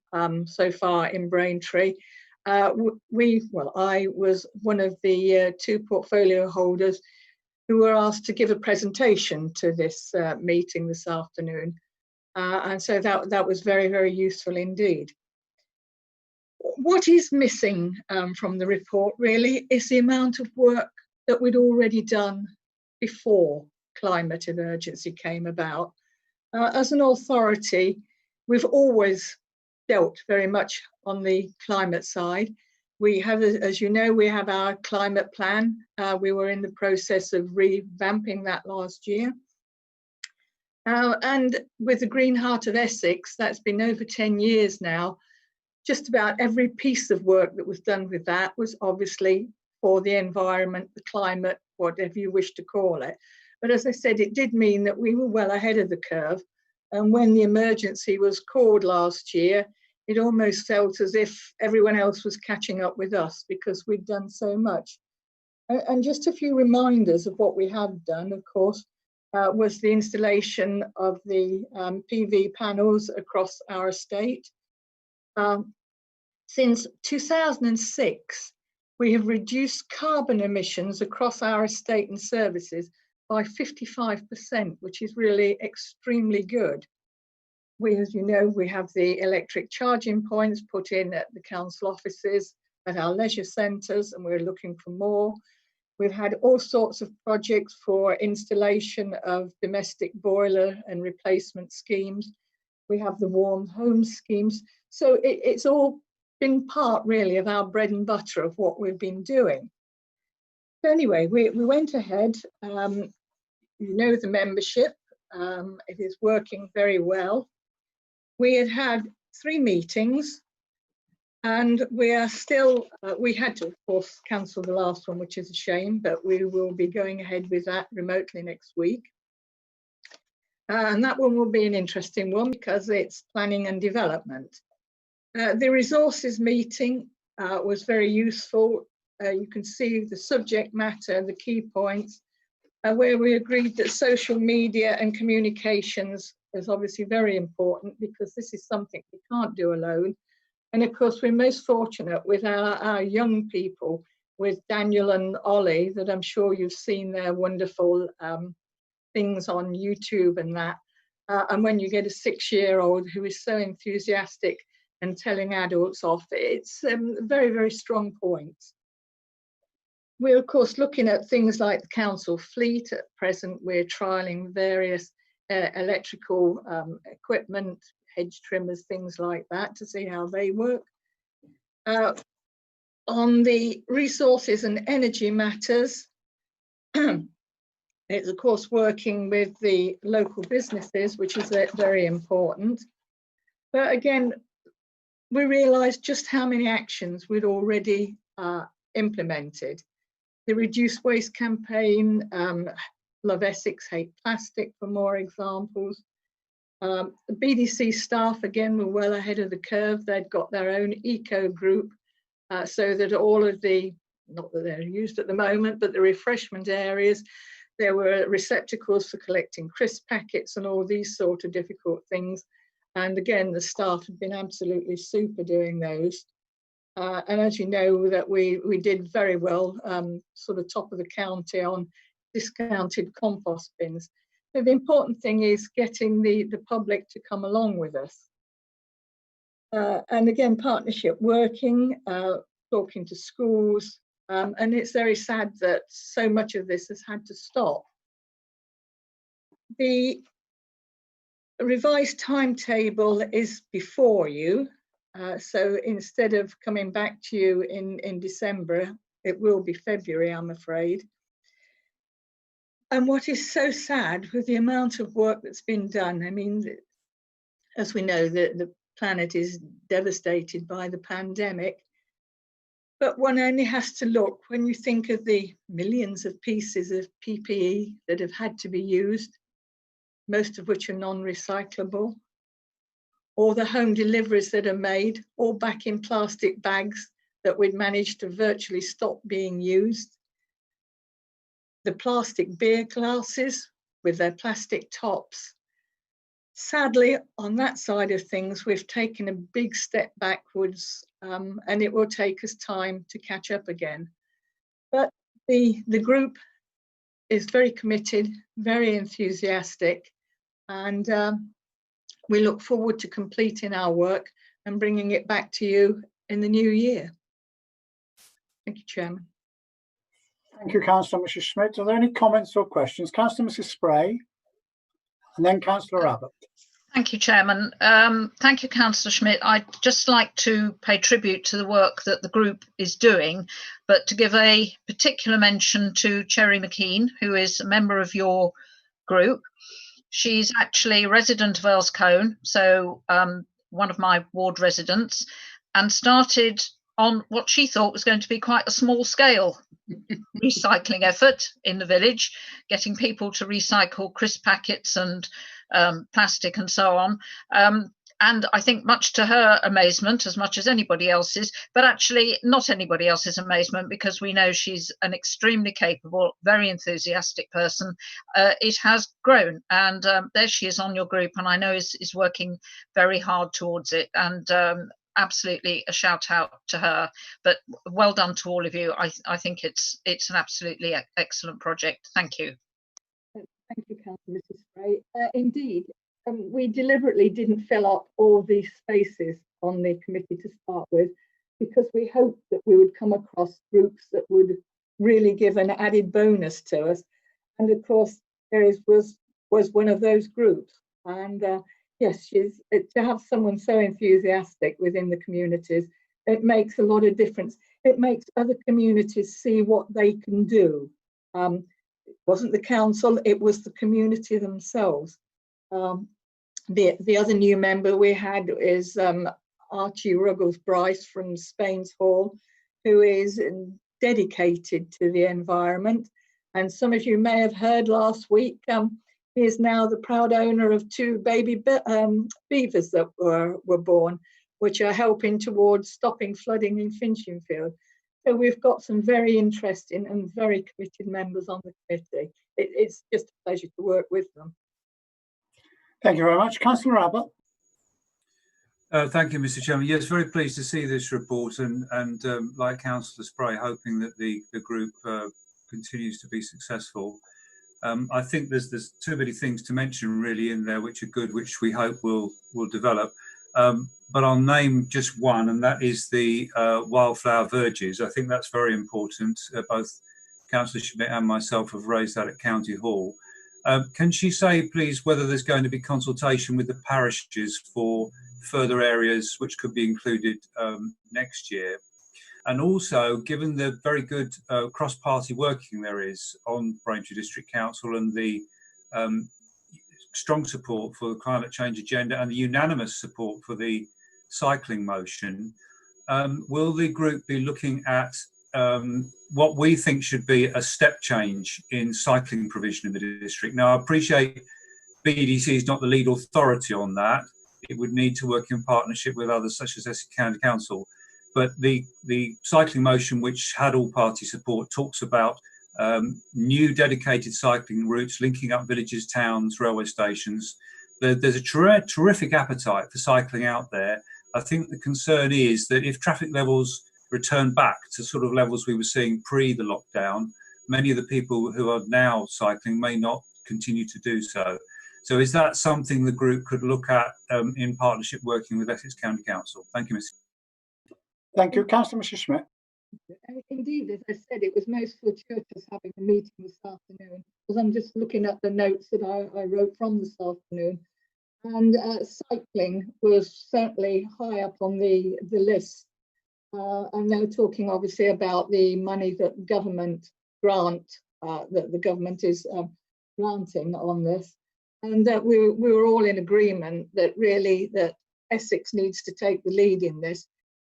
so far in Braintree, I was one of the 2 portfolio holders who were asked to give a presentation to this meeting this afternoon. And so that was very, very useful indeed. What is missing from the report really is the amount of work that we'd already done before climate emergency came about. As an authority, we've always dealt very much on the climate side. We have, as you know, we have our climate plan. We were in the process of revamping that last year. And with the Green Heart of Essex, that's been over 10 years now. Just about every piece of work that was done with that was obviously for the environment, the climate, whatever you wish to call it. But as I said, it did mean that we were well ahead of the curve. And when the emergency was called last year, it almost felt as if everyone else was catching up with us because we'd done so much. And just a few reminders of what we have done, of course, was the installation of the PV panels across our estate. Since 2006, we have reduced carbon emissions across our estate and services by 55%, which is really extremely good. We, as you know, we have the electric charging points put in at the council offices, at our leisure centres, and we're looking for more. We've had all sorts of projects for installation of domestic boiler and replacement schemes. We have the warm home schemes. So it's all been part really of our bread and butter of what we've been doing. So anyway, we went ahead. You know the membership, it is working very well. We had 3 meetings and we are still, we had to of course cancel the last one, which is a shame, but we will be going ahead with that remotely next week. And that one will be an interesting one because it's planning and development. The resources meeting was very useful. You can see the subject matter, the key points, where we agreed that social media and communications is obviously very important because this is something we can't do alone. And of course, we're most fortunate with our young people, with Daniel and Ollie, that I'm sure you've seen their wonderful things on YouTube and that. And when you get a 6-year-old who is so enthusiastic and telling adults off, it's very, very strong points. We're of course looking at things like the council fleet. At present, we're trialling various electrical equipment, hedge trimmers, things like that, to see how they work. On the resources and energy matters, It's of course working with the local businesses, which is very important. But again, we realised just how many actions we'd already implemented. The Reduce Waste campaign, Love Essex, Hate Plastic for more examples. The BDC staff, again, were well ahead of the curve. They'd got their own eco group so that all of the, not that they're used at the moment, but the refreshment areas, there were receptacles for collecting crisp packets and all these sort of difficult things. And again, the staff have been absolutely super doing those. And as you know, that we did very well, sort of top of the county on discounted compost bins. So the important thing is getting the public to come along with us. And again, partnership working, talking to schools, and it's very sad that so much of this has had to stop. The revised timetable is before you. So instead of coming back to you in December, it will be February, I'm afraid. And what is so sad with the amount of work that's been done, I mean, as we know, the planet is devastated by the pandemic, but one only has to look when you think of the millions of pieces of PPE that have had to be used, most of which are non-recyclable, or the home deliveries that are made, all back in plastic bags that we'd managed to virtually stop being used. The plastic beer glasses with their plastic tops. Sadly, on that side of things, we've taken a big step backwards, and it will take us time to catch up again. But the group is very committed, very enthusiastic, and we look forward to completing our work and bringing it back to you in the new year. Thank you, Chairman. Thank you, Councillor Mrs. Schmidt. Are there any comments or questions? Councillor Mrs. Spray, and then Councillor Abbott. Thank you, Chairman. Thank you, Councillor Schmidt. I'd just like to pay tribute to the work that the group is doing, but to give a particular mention to Cherry McKean, who is a member of your group. She's actually a resident of Earls Colne, so one of my ward residents, and started on what she thought was going to be quite a small scale recycling effort in the village, getting people to recycle crisp packets and plastic and so on. And I think much to her amazement, as much as anybody else's, but actually not anybody else's amazement, because we know she's an extremely capable, very enthusiastic person. It has grown, and there she is on your group, and I know is working very hard towards it. And absolutely a shout out to her, but well done to all of you. I think it's an absolutely excellent project. Thank you. Thank you, Councillor Mrs. Spray. Indeed, we deliberately didn't fill up all these spaces on the committee to start with, because we hoped that we would come across groups that would really give an added bonus to us. And of course, Aries was one of those groups. And yes, to have someone so enthusiastic within the communities, it makes a lot of difference. It makes other communities see what they can do. It wasn't the council, it was the community themselves. The other new member we had is Archie Ruggles-Bryce from Spain's Hall, who is dedicated to the environment. And some of you may have heard last week, he is now the proud owner of 2 baby beavers that were born, which are helping towards stopping flooding in Finchinfield. So we've got some very interesting and very committed members on the committee. It's just a pleasure to work with them. Thank you very much. Councillor Abbott. Thank you, Mr. Chairman. Yes, very pleased to see this report, and like Councillor Spray, hoping that the group continues to be successful. I think there's too many things to mention really in there which are good, which we hope will develop. But I'll name just one, and that is the wildflower verges. I think that's very important. Both Councillor Schmidt and myself have raised that at County Hall. Can she say, please, whether there's going to be consultation with the parishes for further areas which could be included next year? And also, given the very good cross-party working there is on Braintree District Council and the strong support for the climate change agenda and the unanimous support for the cycling motion, will the group be looking at what we think should be a step change in cycling provision in the district? Now, I appreciate BDC is not the lead authority on that. It would need to work in partnership with others such as Essex County Council. But the cycling motion, which had all party support, talks about new dedicated cycling routes linking up villages, towns, railway stations. There's a terrific appetite for cycling out there. I think the concern is that if traffic levels return back to sort of levels we were seeing pre the lockdown, many of the people who are now cycling may not continue to do so. So is that something the group could look at in partnership working with Essex County Council? Thank you, Mr. Thank you. Councillor Mrs. Schmidt. Indeed, as I said, it was most fortuitous having a meeting this afternoon, because I'm just looking at the notes that I wrote from this afternoon, and cycling was certainly high up on the list. And they were talking obviously about the money that government grant, that the government is granting on this, and that we were all in agreement that really that Essex needs to take the lead in this,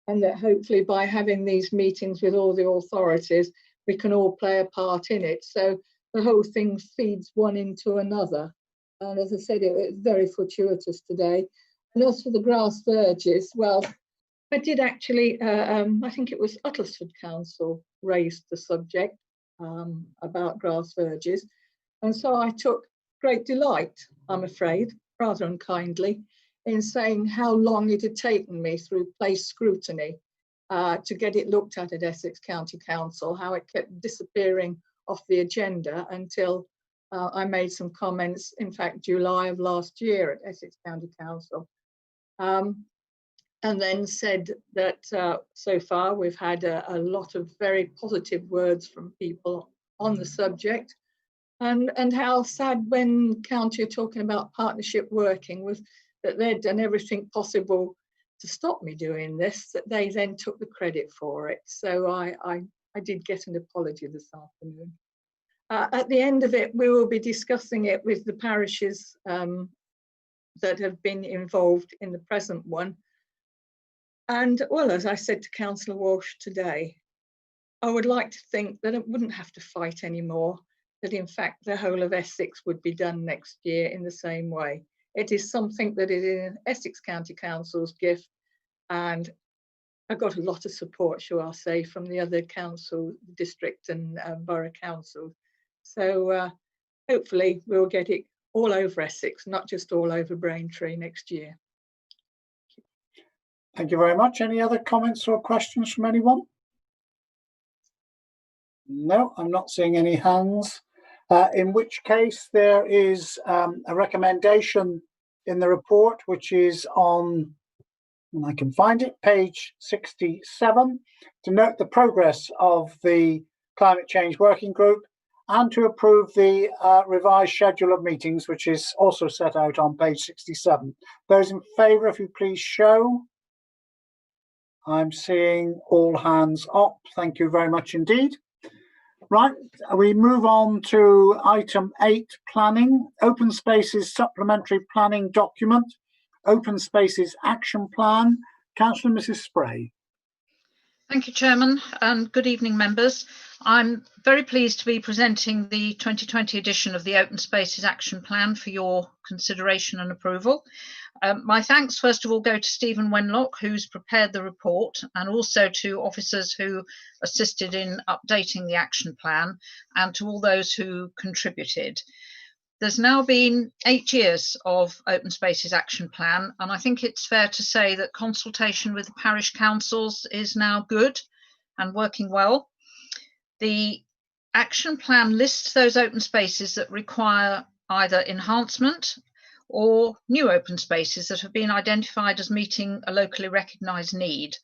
and that hopefully by having these meetings with all the authorities, we can all play a part in it. So the whole thing feeds one into another. And as I said, it was very fortuitous today. And as for the grass verges, well, I did actually, I think it was Uttlesford Council raised the subject about grass verges. And so I took great delight, I'm afraid, rather unkindly, in saying how long it had taken me through place scrutiny to get it looked at Essex County Council, how it kept disappearing off the agenda until I made some comments, in fact, July of last year at Essex County Council. And then said that so far we've had a lot of very positive words from people on the subject, and how sad when county are talking about partnership working with that they'd done everything possible to stop me doing this, that they then took the credit for it. So I did get an apology this afternoon. At the end of it, we will be discussing it with the parishes that have been involved in the present one. And well, as I said to Councillor Walsh today, I would like to think that it wouldn't have to fight anymore, that in fact the whole of Essex would be done next year in the same way. It is something that is in Essex County Council's gift, and I got a lot of support, shall I say, from the other council, district and borough councils. So hopefully we'll get it all over Essex, not just all over Braintree next year. Thank you very much. Any other comments or questions from anyone? No, I'm not seeing any hands. In which case there is a recommendation in the report, which is on, and I can find it, page 67, to note the progress of the Climate Change Working Group and to approve the revised schedule of meetings, which is also set out on page 67. Those in favour, if you please show. I'm seeing all hands up. Thank you very much indeed. Right, we move on to item 8, planning, open spaces supplementary planning document, open spaces action plan. Councillor Mrs. Spray. Thank you, Chairman, and good evening, members. I'm very pleased to be presenting the 2020 edition of the Open Spaces Action Plan for your consideration and approval. My thanks, first of all, go to Stephen Wenlock, who's prepared the report, and also to officers who assisted in updating the action plan, and to all those who contributed. There's now been 8 years of Open Spaces Action Plan, and I think it's fair to say that consultation with the parish councils is now good and working well. The action plan lists those open spaces that require either enhancement or new open spaces that have been identified as meeting a locally recognised need.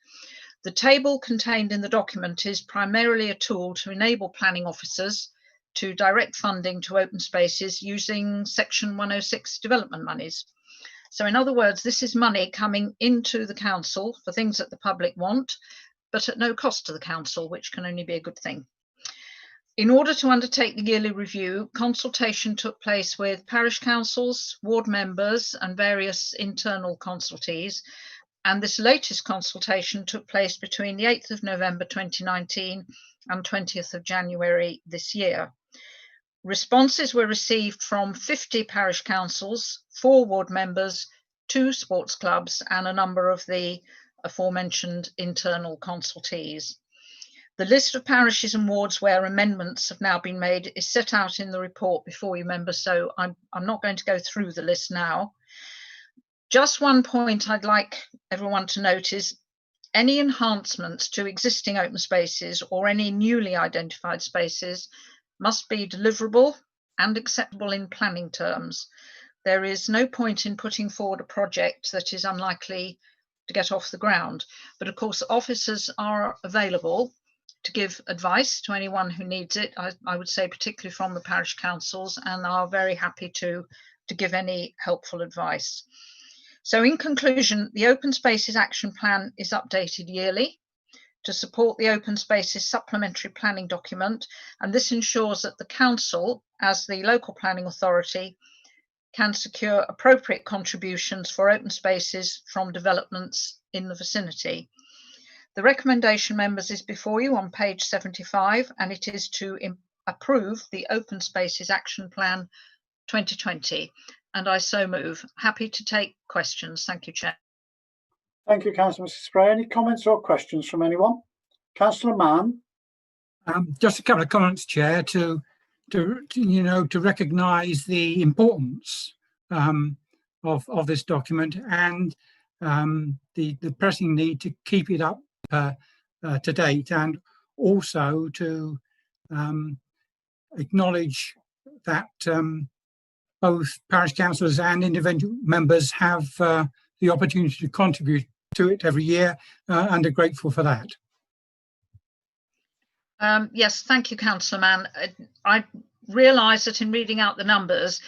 The table contained in the document is primarily a tool to enable planning officers to direct funding to open spaces using Section 106 development monies. So in other words, this is money coming into the council for things that the public want, but at no cost to the council, which can only be a good thing. In order to undertake the yearly review, consultation took place with parish councils, ward members and various internal consultees, and this latest consultation took place between the 8th of November 2019 and 20th of January this year. Responses were received from 50 parish councils, 4 ward members, 2 sports clubs and a number of the aforementioned internal consultees. The list of parishes and wards where amendments have now been made is set out in the report before you, members, so I'm not going to go through the list now. Just one point I'd like everyone to note is any enhancements to existing open spaces or any newly identified spaces must be deliverable and acceptable in planning terms. There is no point in putting forward a project that is unlikely to get off the ground, but of course officers are available to give advice to anyone who needs it, I would say particularly from the parish councils, and are very happy to give any helpful advice. So in conclusion, the Open Spaces Action Plan is updated yearly to support the Open Spaces Supplementary Planning document, and this ensures that the council, as the local planning authority, can secure appropriate contributions for open spaces from developments in the vicinity. The recommendation, members, is before you on page 75, and it is to approve the Open Spaces Action Plan 2020, and I so move. Happy to take questions. Thank you, Chair. Thank you, Councillor Mrs. Spray. Any comments or questions from anyone? Councillor Mann. Just a couple of comments, Chair, to recognise the importance of this document and the pressing need to keep it up to date, and also to acknowledge that both parish councillors and individual members have the opportunity to contribute to it every year, and are grateful for that. Yes, thank you, Councillor Mann. I realise that in reading out the numbers,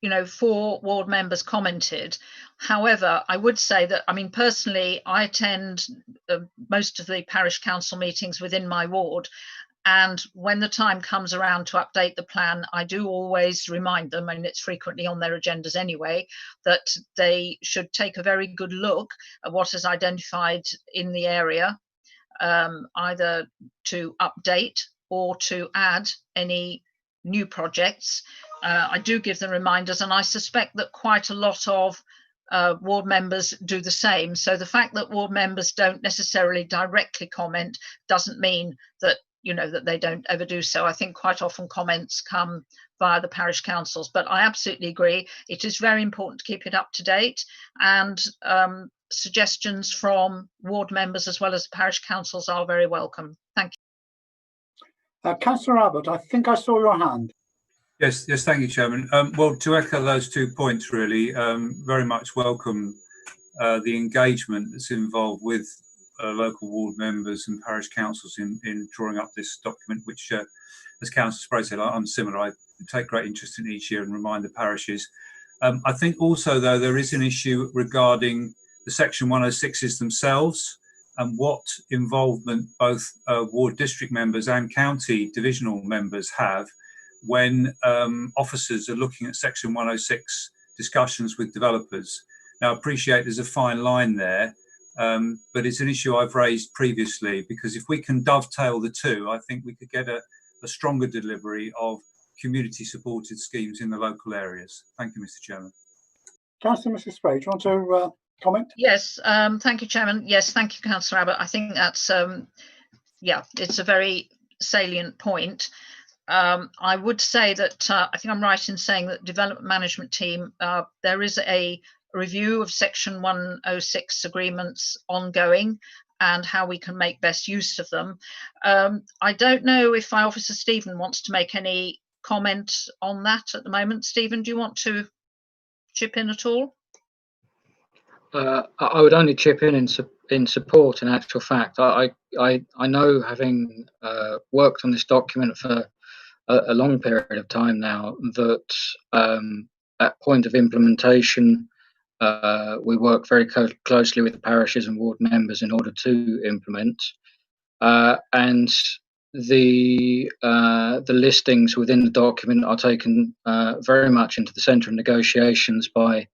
4 ward members commented. However, I would say that, personally, I attend most of the parish council meetings within my ward. And when the time comes around to update the plan, I do always remind them, and it's frequently on their agendas anyway, that they should take a very good look at what is identified in the area, either to update or to add any new projects. I do give them reminders, and I suspect that quite a lot of ward members do the same. So the fact that ward members don't necessarily directly comment doesn't mean that that they don't ever do so. I think quite often comments come via the parish councils, but I absolutely agree. It is very important to keep it up to date, and suggestions from ward members as well as parish councils are very welcome. Thank you. Councillor Abbott, I think I saw your hand. Yes, thank you, Chairman. Well, to echo those 2 points, really, very much welcome the engagement that's involved with local ward members and parish councils in drawing up this document, which, as Councillor Spray said, I'm similar. I take great interest in each year and remind the parishes. I think also, though, there is an issue regarding the Section 106s themselves and what involvement both ward district members and county divisional members have when officers are looking at Section 106 discussions with developers. Now, I appreciate there's a fine line there, but it's an issue I've raised previously, because if we can dovetail the two, I think we could get a stronger delivery of community supported schemes in the local areas. Thank you, Mr. Chairman. Councillor Mrs. Spray, do you want to comment? Yes, thank you, Chairman. Yes, thank you, Councillor Abbott. I think that's, it's a very salient point. I would say that I think I'm right in saying that development management team, there is a review of Section 106 agreements ongoing and how we can make best use of them. I don't know if my officer Stephen wants to make any comment on that at the moment. Stephen, do you want to chip in at all? I would only chip in support. In actual fact, I know, having worked on this document for a long period of time now, that at point of implementation, we work very closely with the parishes and ward members in order to implement. and the listings within the document are taken very much into the centre of negotiations by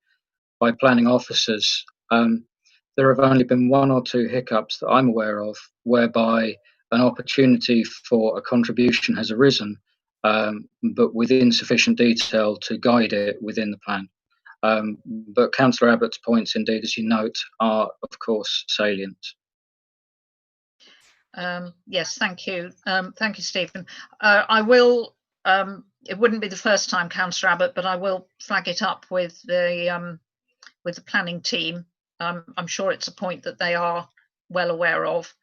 planning officers. There have only been one or two hiccups that I'm aware of whereby an opportunity for a contribution has arisen, but within sufficient detail to guide it within the plan. But Councillor Abbott's points, indeed, as you note, are of course salient. Yes, thank you. Thank you, Stephen. I will, it wouldn't be the first time, Councillor Abbott, but I will flag it up with the planning team. I'm sure it's a point that they are well aware of.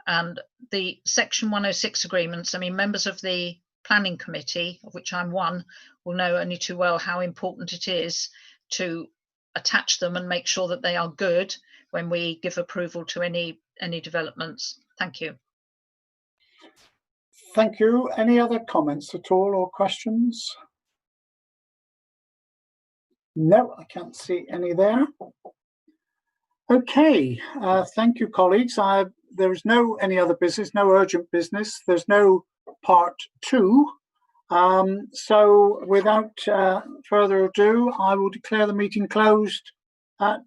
And the Section 106 agreements, I mean, members of the planning committee, of which I'm one, will know only too well how important it is to attach them and make sure that they are good when we give approval to any developments. Thank you. Thank you. Any other comments at all or questions? No, I can't see any there. Okay, thank you, colleagues. There is no any other business, no urgent business. There's no part 2. So without further ado, I will declare the meeting closed at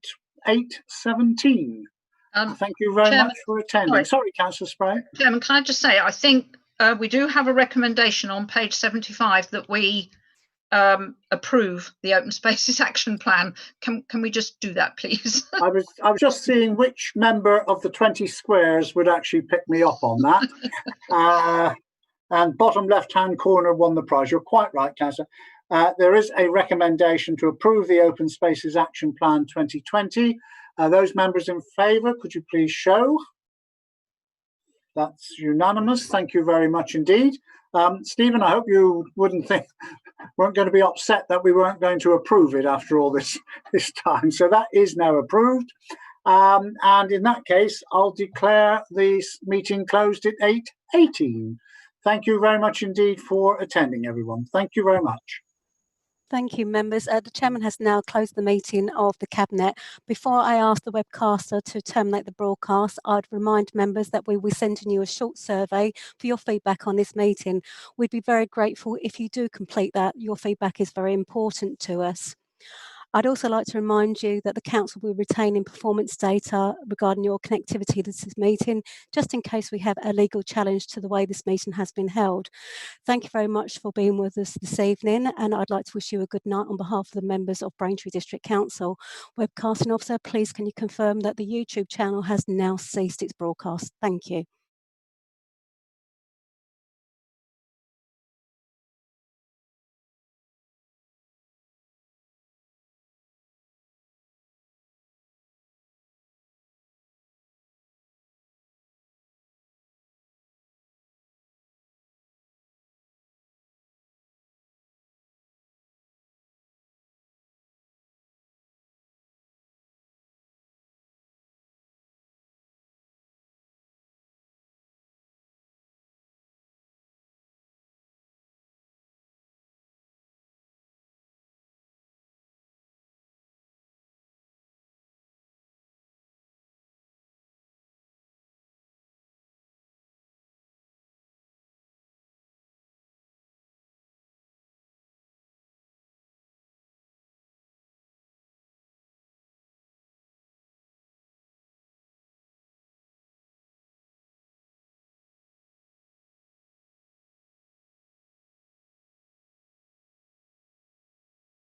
8:17. Thank you very much for attending. Sorry, Councillor Spray. Chairman, can I just say, I think we do have a recommendation on page 75 that we approve the Open Spaces Action Plan. Can we just do that, please? I was just seeing which member of the 20 squares would actually pick me up on that. And bottom left-hand corner won the prize. You're quite right, Councillor. There is a recommendation to approve the Open Spaces Action Plan 2020. Those members in favour, could you please show? That's unanimous. Thank you very much indeed. Stephen, I hope you weren't going to be upset that we weren't going to approve it after all this time. So that is now approved. And in that case, I'll declare this meeting closed at 8:18. Thank you very much indeed for attending, everyone. Thank you very much. Thank you, members. The Chairman has now closed the meeting of the Cabinet. Before I ask the webcaster to terminate the broadcast, I'd remind members that we will be sending you a short survey for your feedback on this meeting. We'd be very grateful if you do complete that. Your feedback is very important to us. I'd also like to remind you that the Council will retain performance data regarding your connectivity to this meeting, just in case we have a legal challenge to the way this meeting has been held. Thank you very much for being with us this evening, and I'd like to wish you a good night on behalf of the members of Braintree District Council. Webcasting officer, please can you confirm that the YouTube channel has now ceased its broadcast? Thank you.